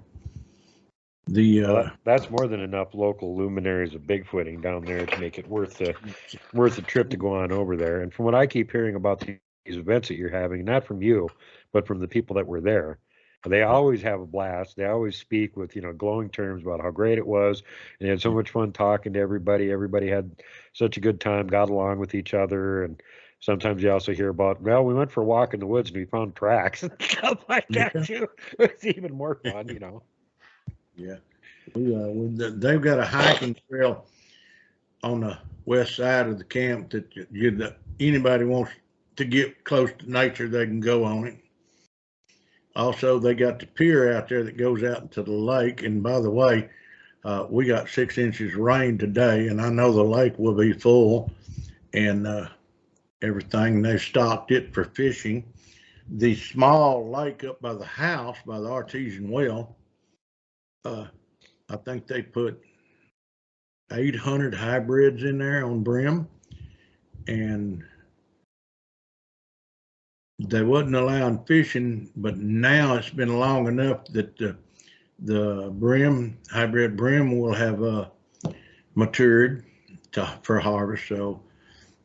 That's more than enough local luminaries of Bigfooting down there to make it worth the trip to go on over there. And from what I keep hearing about these events that you're having, not from you, but from the people that were there, they always have a blast. They always speak with glowing terms about how great it was, and they had so much fun talking to everybody. Everybody had such a good time, got along with each other, and sometimes you also hear about, well, we went for a walk in the woods and we found tracks and stuff like that too. It's even more fun, Yeah, they've got a hiking trail on the west side of the camp that anybody wants to get close to nature, they can go on it. Also, they got the pier out there that goes out into the lake. And by the way, we got 6 inches of rain today, and I know the lake will be full and everything. They've stocked it for fishing. The small lake up by the house, by the artesian well, I think they put 800 hybrids in there on brim, and they wasn't allowing fishing, but now it's been long enough that the hybrid brim will have matured for harvest. So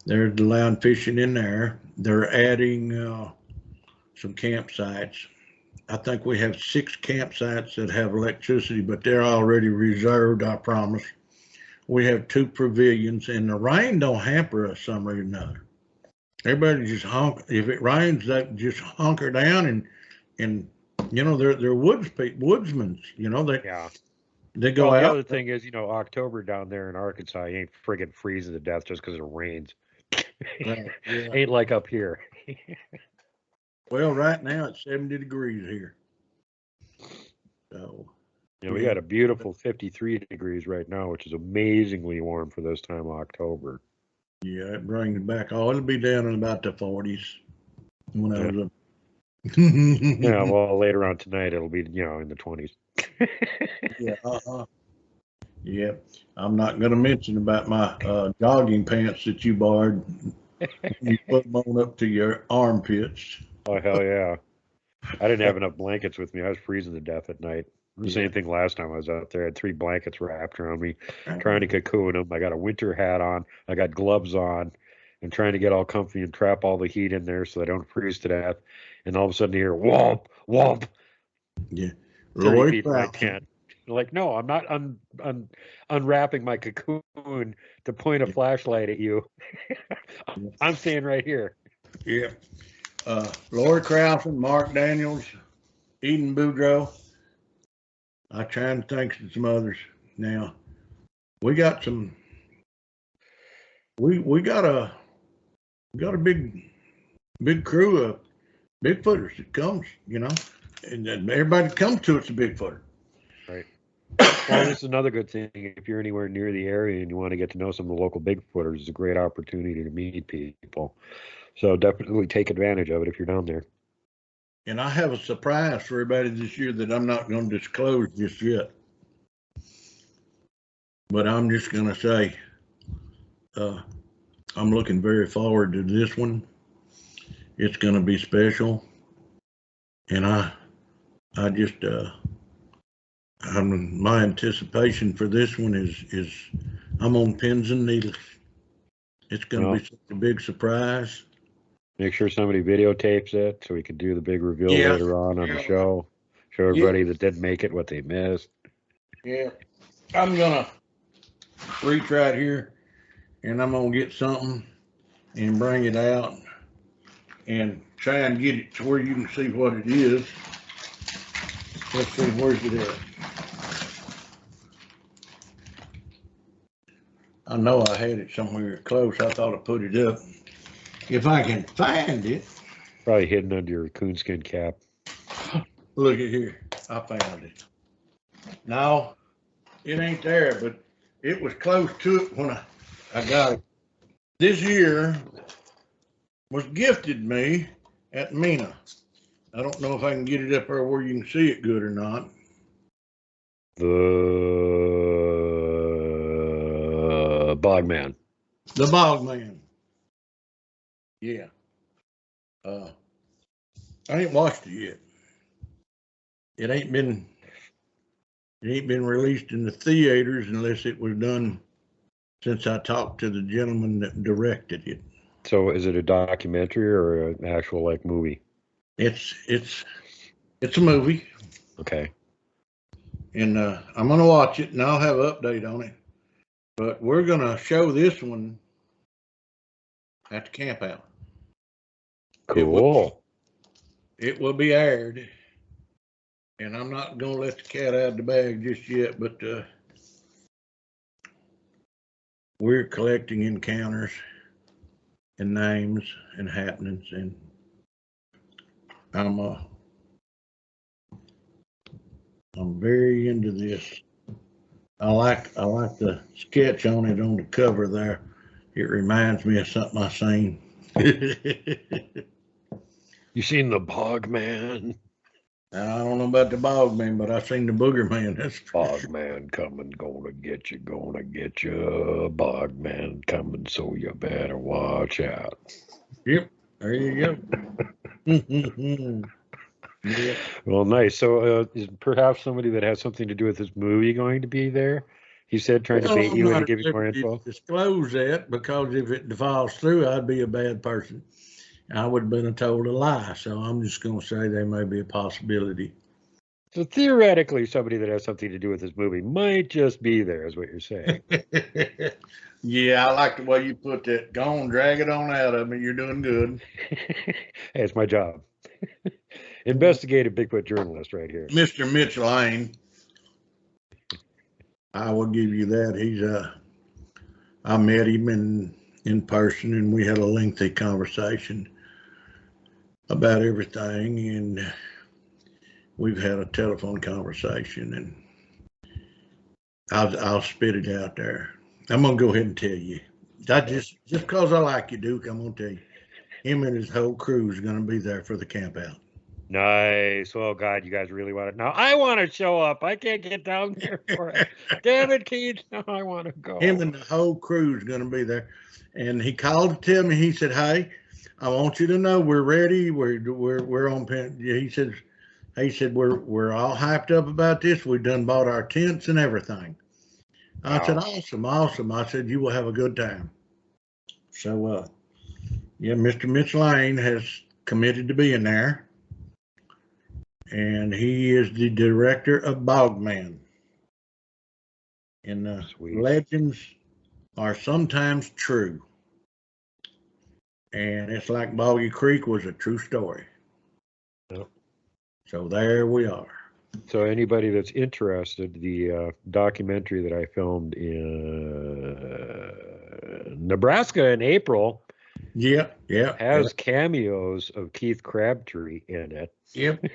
they're allowing fishing in there. They're adding some campsites. I think we have 6 campsites that have electricity, but they're already reserved, I promise. We have 2 pavilions, and the rain don't hamper us some reason or another. Everybody just if it rains, they just hunker down and they're woodsmen. They go Well, the out. other thing is, October down there in Arkansas, you ain't friggin' freezing to death just because it rains. Right, yeah. Ain't like up here. Well, right now it's 70 degrees here. So, We got a beautiful 53 degrees right now, which is amazingly warm for this time of October. yeah, it brings it back. Oh, it'll be down in about the 40s when I was up. Yeah, well, later on tonight it'll be, in the 20s. Yeah, yeah. I'm not going to mention about my jogging pants that you borrowed. You put them on up to your armpits. Oh, hell yeah. I didn't have enough blankets with me. I was freezing to death at night. The same thing last time I was out there. I had 3 blankets wrapped around me, trying to cocoon them. I got a winter hat on. I got gloves on, and trying to get all comfy and trap all the heat in there so I don't freeze to death. And all of a sudden, you hear whomp, whomp. Yeah. 30 Lori feet from my Crabtree. tent. Like, no, I'm not unwrapping my cocoon to point a flashlight at you. I'm staying right here. Yeah. Lori Krausen, Mark Daniels, Eden Boudreaux. I'm trying to think of some others. Now, we got some. We got a big crew of Bigfooters that comes, and then everybody that comes to it's a Bigfooter. Right. Well, this is another good thing. If you're anywhere near the area and you want to get to know some of the local Bigfooters, it's a great opportunity to meet people. So definitely take advantage of it if you're down there. And I have a surprise for everybody this year that I'm not going to disclose just yet. But I'm just going to say, I'm looking very forward to this one. It's going to be special. And my anticipation for this one is I'm on pins and needles. It's going to be such a big surprise. Make sure somebody videotapes it so we can do the big reveal later on the show. Show everybody that didn't make it what they missed. Yeah. I'm going to reach right here and I'm going to get something and bring it out and try and get it to where you can see what it is. Let's see, where's it at? I know I had it somewhere close. I thought I put it up. If I can find it. Probably hidden under your coonskin cap. Look at here. I found it. No, it ain't there, but it was close to it when I got it. This year was gifted me at Mina. I don't know if I can get it up there where you can see it good or not. The Bogman. The Bogman. Yeah. I ain't watched it yet. It ain't been released in the theaters unless it was done since I talked to the gentleman that directed it. So is it a documentary or an actual movie? It's a movie. Okay. And I'm gonna watch it and I'll have an update on it. But we're gonna show this one at the camp out. Cool. It will be aired. And I'm not gonna let the cat out of the bag just yet, but we're collecting encounters and names and happenings, and I'm very into this. I like the sketch on it on the cover there. It reminds me of something I seen. You seen the Bogman? I don't know about the Bogman, but I seen the Booger Man. That's Bogman coming, gonna get you. Bogman coming, so you better watch out. Yep, there you go. Yeah. Well, nice. So is perhaps somebody that has something to do with this movie going to be there? He said trying to bait you into giving more info. Disclose that, because if it falls through, I'd be a bad person. I would have been told a lie. So I'm just going to say there may be a possibility. So theoretically, somebody that has something to do with this movie might just be there, is what you're saying. Yeah, I like the way you put that. Go on, drag it on out of me. You're doing good. Hey, it's my job. Investigative Bigfoot journalist right here. Mr. Mitch Lane. I will give you that. I met him in person, and we had a lengthy conversation about everything, and we've had a telephone conversation, and I'll spit it out there. I'm gonna go ahead and tell you. I just because I like you, Duke, I'm gonna tell you. Him and his whole crew is gonna be there for the camp out. Nice. Oh God, you guys really want it. Now I want to show up. I can't get down there for it. Damn it, Keith. No, I want to go. Him and the whole crew is gonna be there. And he called to tell me, he said, "Hey, I want you to know we're ready. We're on pen." He said we're all hyped up about this. We've done bought our tents and everything. I said, awesome. I said, you will have a good time. So yeah, Mr. Mitch Lane has committed to being there. And he is the director of Bogman. And the legends are sometimes true. And it's like Boggy Creek was a true story. Yep. So there we are. So anybody that's interested, the documentary that I filmed in Nebraska in April, has cameos of Keith Crabtree in it. Yep.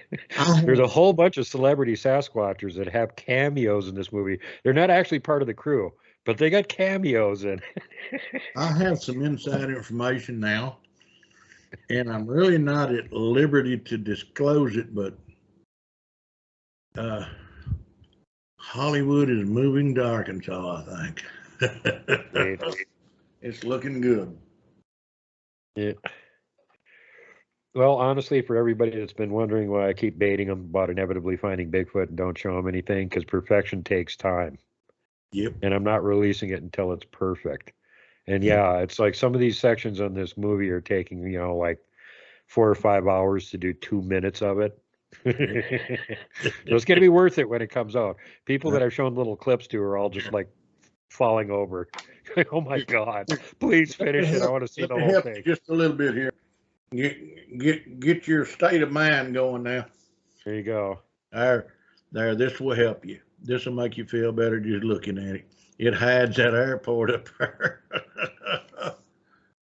There's a whole bunch of celebrity Sasquatchers that have cameos in this movie. They're not actually part of the crew, but they got cameos in. I have some inside information now, and I'm really not at liberty to disclose it, but Hollywood is moving to Arkansas, I think. It's looking good. Yeah. Well, honestly, for everybody that's been wondering why I keep baiting them about inevitably finding Bigfoot and don't show them anything, because perfection takes time. Yep. And I'm not releasing it until it's perfect. And yeah, it's like some of these sections on this movie are taking, like 4 or 5 hours to do 2 minutes of it. So it's going to be worth it when it comes out. People that I've shown little clips to are all just like falling over. Oh my God, please finish it. I want to see the whole thing. Just a little bit here. Get your state of mind going now. There you go. There, this will help you. This will make you feel better just looking at it. It hides that airport up there.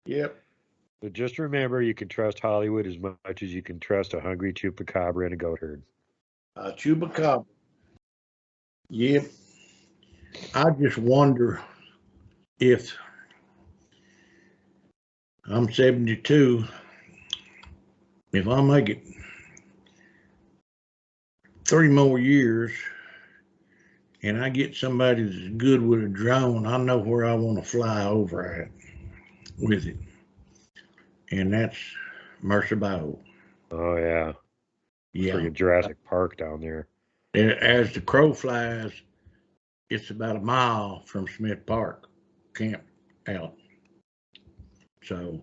Yep. But just remember, you can trust Hollywood as much as you can trust a hungry chupacabra and a goat herd. A chupacabra. Yep. I just wonder if I'm 72, if I make it 3 more years and I get somebody that's good with a drone, I know where I want to fly over at with it. And that's Mercer Bowl. Oh, yeah. Yeah. Freaking Jurassic Park down there. As the crow flies, it's about a mile from Smith Park camp out. So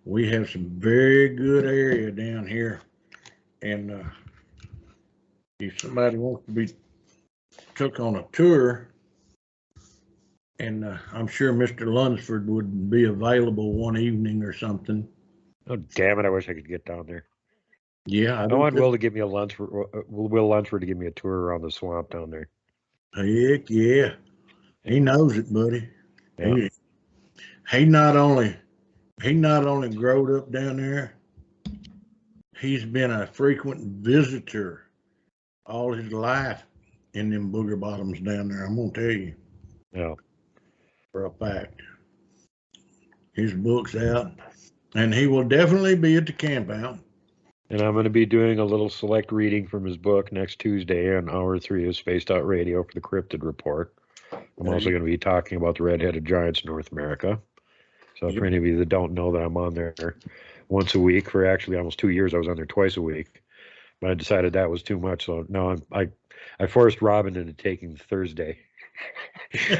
we have some very good area down here. And if somebody wants to be took on a tour, and I'm sure Mr. Lunsford would be available one evening or something. Oh, damn it. I wish I could get down there. Yeah. I want Will to give me Will Lunsford to give me a tour around the swamp down there. Heck yeah. He knows it, buddy. Yeah. He not only growed up down there, he's been a frequent visitor all his life in them booger bottoms down there. I'm gonna tell you. Yeah. For a fact. His book's out, and he will definitely be at the camp out. And I'm going to be doing a little select reading from his book next Tuesday on Hour 3 of Spaced Out Radio for the Cryptid Report. I'm also going to be talking about the red-headed giants in North America. So for any of you that don't know that I'm on there once a week, for actually almost 2 years, I was on there twice a week. But I decided that was too much, so now I forced Robin into taking Thursday.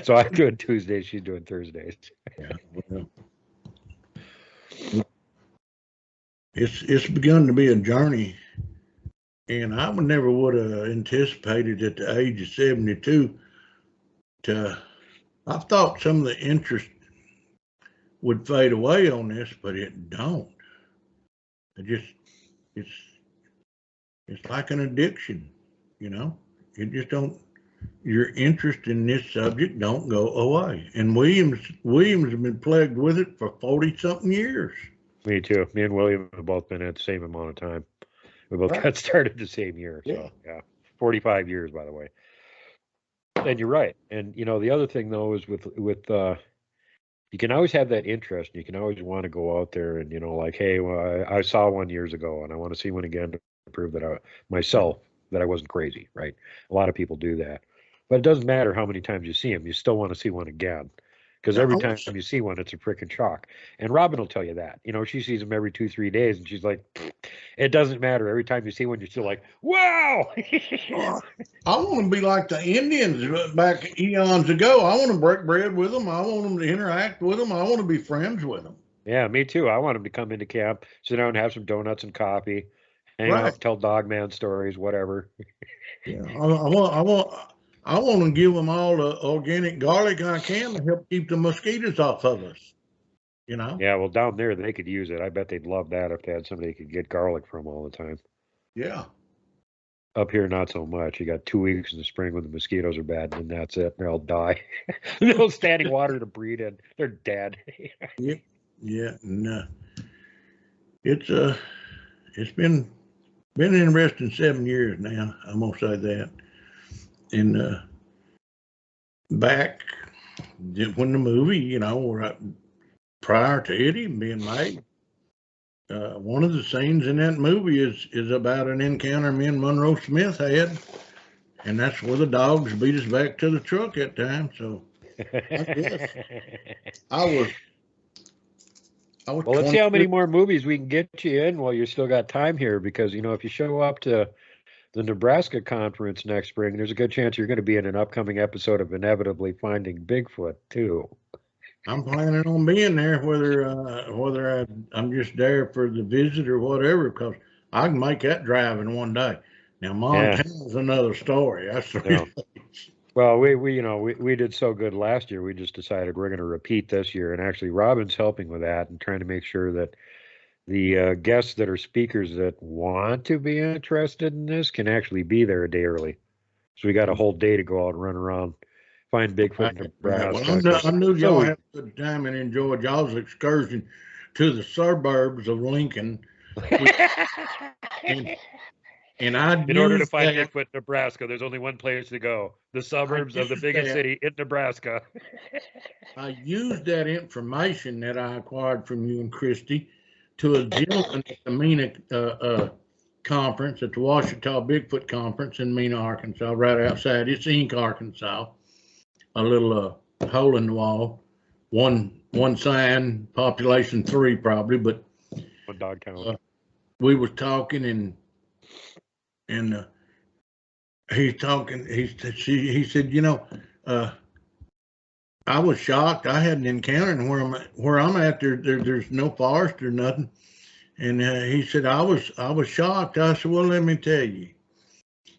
So I'm doing Tuesdays, she's doing Thursdays. Yeah, well, it's begun to be a journey, and I never would have anticipated at the age of 72 I thought some of the interest would fade away on this, but it don't. It's like an addiction, It just don't your interest in this subject don't go away. And Williams has been plagued with it for 40-something years. Me too. Me and William have both been at the same amount of time. We both Right. got started the same year. So Yeah. yeah, 45 years, by the way. And you're right. And the other thing though is with you can always have that interest. You can always want to go out there and like, hey, well, I saw one years ago, and I want to see one again to prove that I wasn't crazy. Right? A lot of people do that, but it doesn't matter how many times you see them. You still want to see one again. Because every time you see one, it's a freaking shock. And Robin will tell you that. She sees them every 2-3 days, and she's like, it doesn't matter. Every time you see one, you're still like, wow. I want to be like the Indians back eons ago. I want to break bread with them. I want them to interact with them. I want to be friends with them. Yeah, me too. I want them to come into camp, sit down and have some donuts and coffee, hang out, tell dogman stories, whatever. Yeah, I want to give them all the organic garlic I can to help keep the mosquitoes off of us. Yeah, well, down there they could use it. I bet they'd love that if they had somebody they could get garlic from all the time. Yeah. Up here, not so much. You got 2 weeks in the spring when the mosquitoes are bad, and then that's it. They'll die. No standing water to breed in. They're dead. Yep. Yeah. No. It's been an interesting 7 years now. I'm gonna say that. And back when the movie, prior to it being made, one of the scenes in that movie is about an encounter me and Monroe Smith had, and that's where the dogs beat us back to the truck that time. So I guess I was. Well, let's see how many more movies we can get you in while you still got time here, because if you show up to the Nebraska conference next spring, there's a good chance you're going to be in an upcoming episode of Inevitably Finding Bigfoot too. I'm planning on being there, whether I'm just there for the visit or whatever, because I can make that drive in one day. Now Montana's another story. That's the real thing. Well, we did so good last year. We just decided we're going to repeat this year, and actually, Robin's helping with that and trying to make sure that the guests that are speakers that want to be interested in this can actually be there a day early. So we got a whole day to go out and run around, find Bigfoot in Nebraska. Well, I knew y'all had a good time and enjoyed y'all's excursion to the suburbs of Lincoln. And in order to find Bigfoot in Nebraska, there's only one place to go: the suburbs of the biggest city in Nebraska. I used that information that I acquired from you and Christy to a gentleman at the Mena conference, at the Ouachita Bigfoot Conference in Mena, Arkansas, right outside. It's Inc., Arkansas. A little hole in the wall, one sign, population 3 probably, but one dog count. We was talking and he's talking. He said, I was shocked. I had an encounter, and where I'm at, there's no forest or nothing. And he said, I was shocked. I said, well, let me tell you.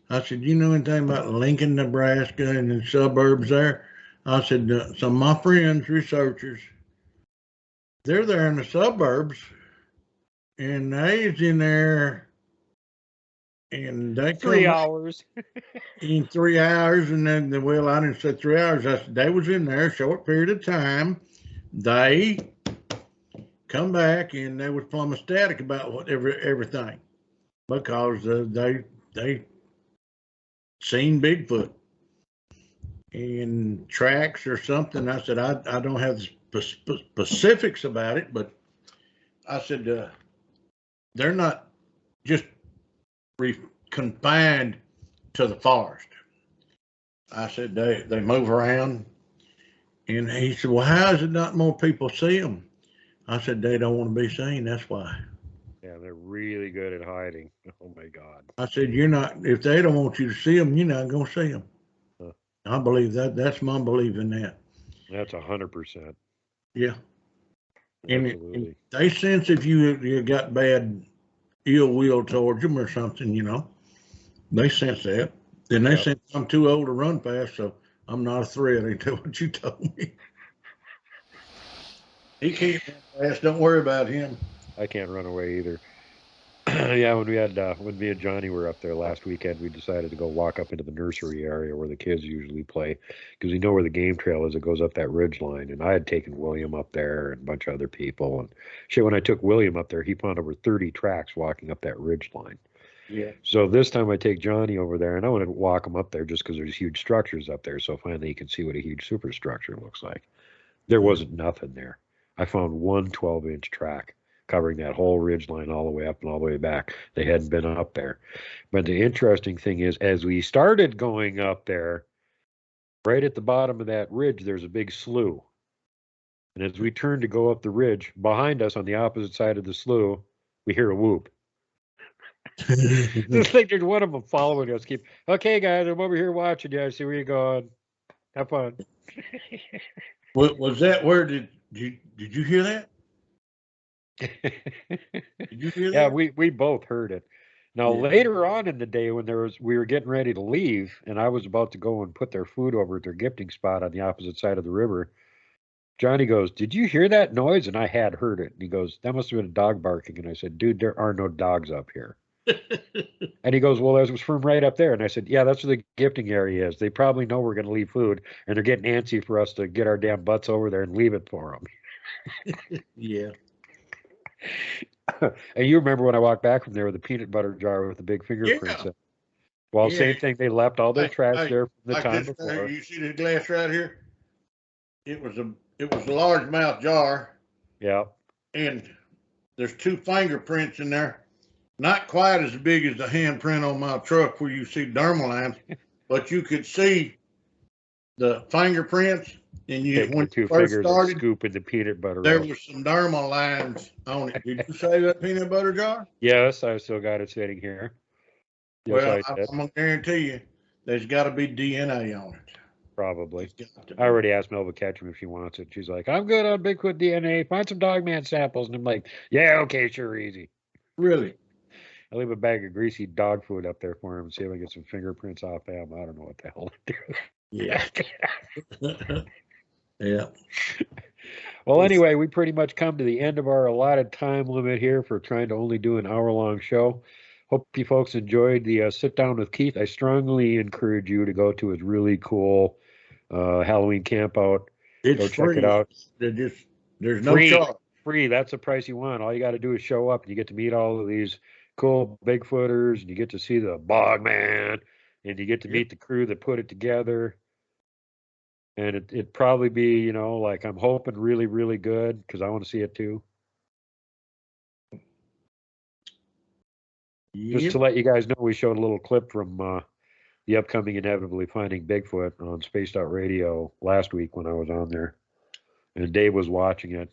I said, you know anything about Lincoln, Nebraska, and the suburbs there? I said, some of my friends, researchers, they're there in the suburbs, and they's in there. And they 3 hours. In 3 hours, and then I didn't say 3 hours. I said they was in there a short period of time. They come back and they was plumb ecstatic about everything, because they seen Bigfoot in tracks or something. I said I don't have the specifics about it, but I said they're not just confined to the forest. I said they move around, and he said, well, how is it not more people see them? I said they don't want to be seen, that's why. Yeah, they're really good at hiding. Oh my God. I said, if they don't want you to see them, you're not going to see them. Huh. I believe that. That's my belief in that. That's 100%. Yeah. And they sense if you got bad ill will towards them or something, they sense that. Then they sense I'm too old to run fast, so I'm not a threat. Ain't that what you told me? He can't run fast. Don't worry about him. I can't run away either. Yeah, when me and Johnny were up there last weekend, we decided to go walk up into the nursery area where the kids usually play, because we know where the game trail is. It goes up that ridge line, and I had taken William up there and a bunch of other people, and shit. When I took William up there, he found over 30 tracks walking up that ridge line. Yeah. So this time I take Johnny over there, and I want to walk him up there just because there's huge structures up there. So finally you can see what a huge superstructure looks like. There wasn't nothing there. I found one 12-inch track covering that whole ridge line all the way up and all the way back. They hadn't been up there. But the interesting thing is, as we started going up there, right at the bottom of that ridge, there's a big slough. And as we turned to go up the ridge, behind us on the opposite side of the slough, we hear a whoop. It's like there's one of them following us. Okay, guys, I'm over here watching you. I see where you're going. Have fun. Was that where did you hear that? Did you hear that? Yeah, we both heard it. Now Yeah. later on in the day, when we were getting ready to leave, and I was about to go and put their food over at their gifting spot on the opposite side of the river, Johnny goes, "Did you hear that noise?" And I had heard it. And he goes, "That must have been a dog barking." And I said, "Dude, there are no dogs up here." And he goes, "Well, that was from right up there." And I said, "Yeah, that's where the gifting area is. They probably know we're going to leave food, and they're getting antsy for us to get our damn butts over there and leave it for them." Yeah. And you remember when I walked back from there with the peanut butter jar with the big fingerprints. Yeah. Well, Yeah. same thing. They left all their trash there from the Like time this, before. you see this glass right here? It was a largemouth jar, Yeah. and there's 2 fingerprints in there. Not quite as big as the handprint on my truck where you see dermal lines, but you could see the fingerprints. And Take when the 2 you first fingers started, and scooping the peanut butter there out. was some dermal lines on it. Did you save that peanut butter jar? Yes, I've still got it sitting here. Yes, Well, I did. I'm gonna guarantee you, there's got to be DNA on it. Probably. It's got to be. I already asked Melva Ketchum if she wants it. She's like, "I'm good on Bigfoot DNA. Find some Dogman samples." And I'm like, "Yeah, okay, sure, easy." Really? I leave a bag of greasy dog food up there for him and see if I get some fingerprints off them. I don't know what the hell to do. Yeah. Yeah. Well, anyway, we pretty much come to the end of our allotted time limit here for trying to only do an hour-long show. Hope you folks enjoyed the sit down with Keith. I strongly encourage you to go to his really cool Halloween camp out. It's Go free. check it out. There's no Free. charge. Free. That's the price you want. All you got to do is show up, and you get to meet all of these cool Bigfooters, and you get to see the Bogman, and you get to meet the crew that put it together. And it'd probably be, like I'm hoping really, really good because I want to see it too. Just Yep. to let you guys know, we showed a little clip from the upcoming Inevitably Finding Bigfoot on Spaced Out Radio last week when I was on there. And Dave was watching it.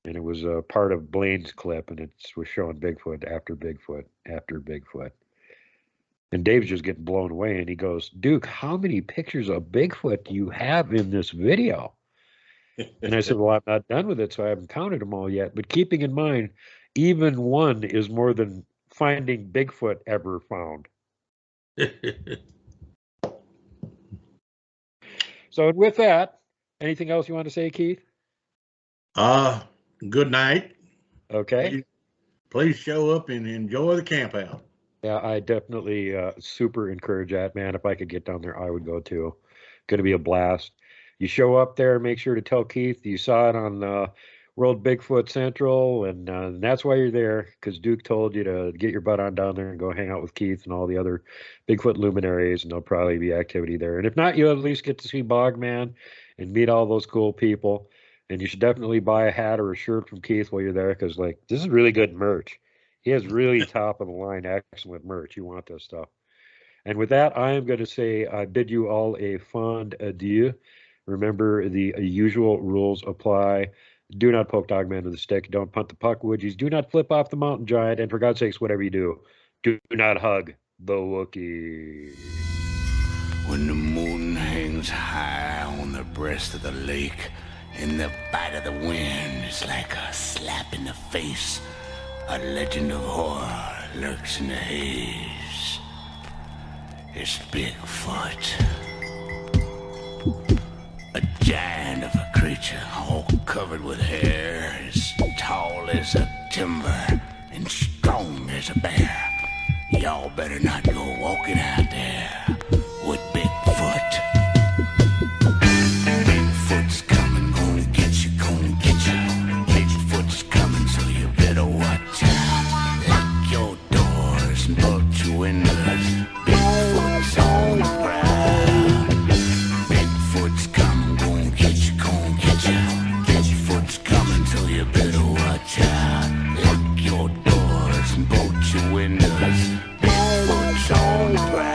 And it was a part of Blaine's clip, and it was showing Bigfoot after Bigfoot after Bigfoot. And Dave's just getting blown away, and he goes, "Duke, how many pictures of Bigfoot do you have in this video?" And I said, "Well, I'm not done with it, so I haven't counted them all yet. But keeping in mind, even one is more than Finding Bigfoot ever found." So with that, anything else you want to say, Keith? Good night. Okay. Please show up and enjoy the camp out. Yeah, I definitely super encourage that, man. If I could get down there, I would go too. Going to be a blast. You show up there, make sure to tell Keith you saw it on World Bigfoot Central, and that's why you're there, because Duke told you to get your butt on down there and go hang out with Keith and all the other Bigfoot luminaries, and there'll probably be activity there. And if not, you'll at least get to see Bogman and meet all those cool people. And you should definitely buy a hat or a shirt from Keith while you're there, because this is really good merch. He has really top of the line, excellent merch. You want this stuff. And with that, I am going to say I bid you all a fond adieu. Remember, the usual rules apply. Do not poke Dogman with a stick. Don't punt the puck, Woodgies. Do not flip off the mountain giant. And for God's sakes, whatever you do not hug the Wookiee. When the moon hangs high on the breast of the lake, and the bite of the wind is like a slap in the face, a legend of horror lurks in the haze. It's Bigfoot. A giant of a creature, all covered with hair, as tall as a timber and strong as a bear. Y'all better not go walking out there with Bigfoot. Bigfoot's coming, gonna get you, gonna get you. Bigfoot's coming, so you better watch out. Lock your doors and bolt your windows. Bigfoot's on the prowl. Bigfoot's coming, gonna get you, gonna get you. Bigfoot's coming, so you better watch out. Lock your doors and bolt your windows. Bigfoot's on the prowl.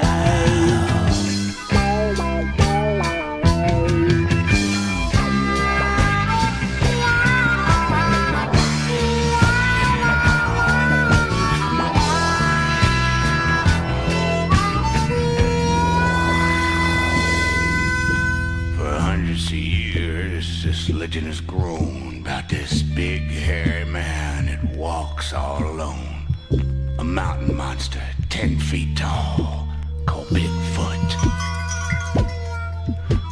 For hundreds of years, this legend has grown about this big hairy man that walks all alone. A mountain monster 10 feet tall called Bigfoot.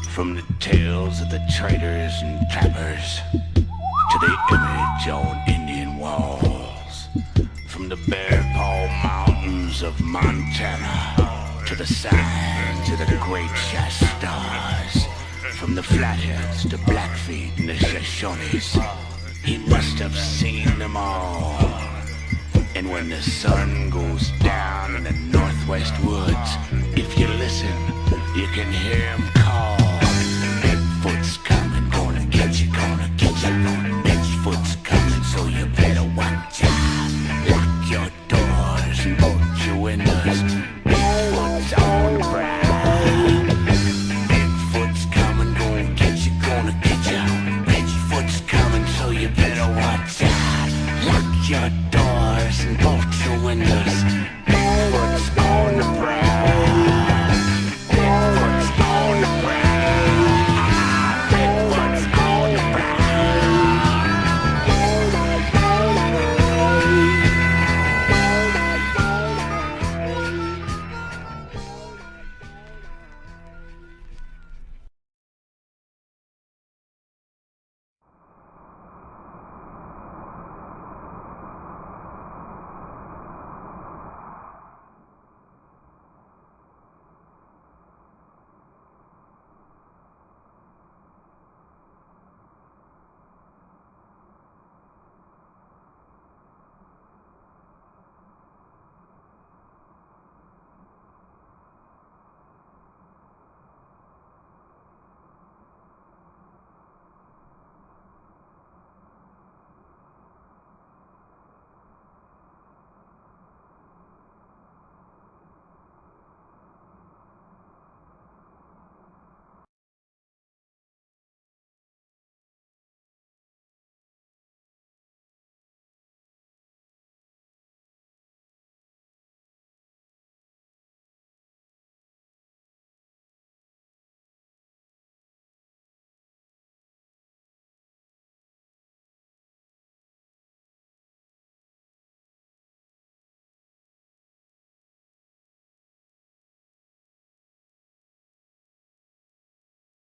From the tales of the traders and trappers to the image on Indian walls. From the Bear Paw Mountains of Montana to the signs of the Great Shastas. From the Flatheads to Blackfeet and the Shoshones, he must have seen them all. And when the sun goes down in the northwest woods, if you listen, you can hear him call. Bigfoot's coming, gonna get you, gonna get you. Bigfoot's coming, so you better watch out. Lock your doors and bolt your windows. Bigfoot's on the prowl. Bigfoot's coming, gonna get you, gonna get you. Bigfoot's coming, so you better watch out. Lock your doors and bolt your windows. Bigfoot's on the prowl.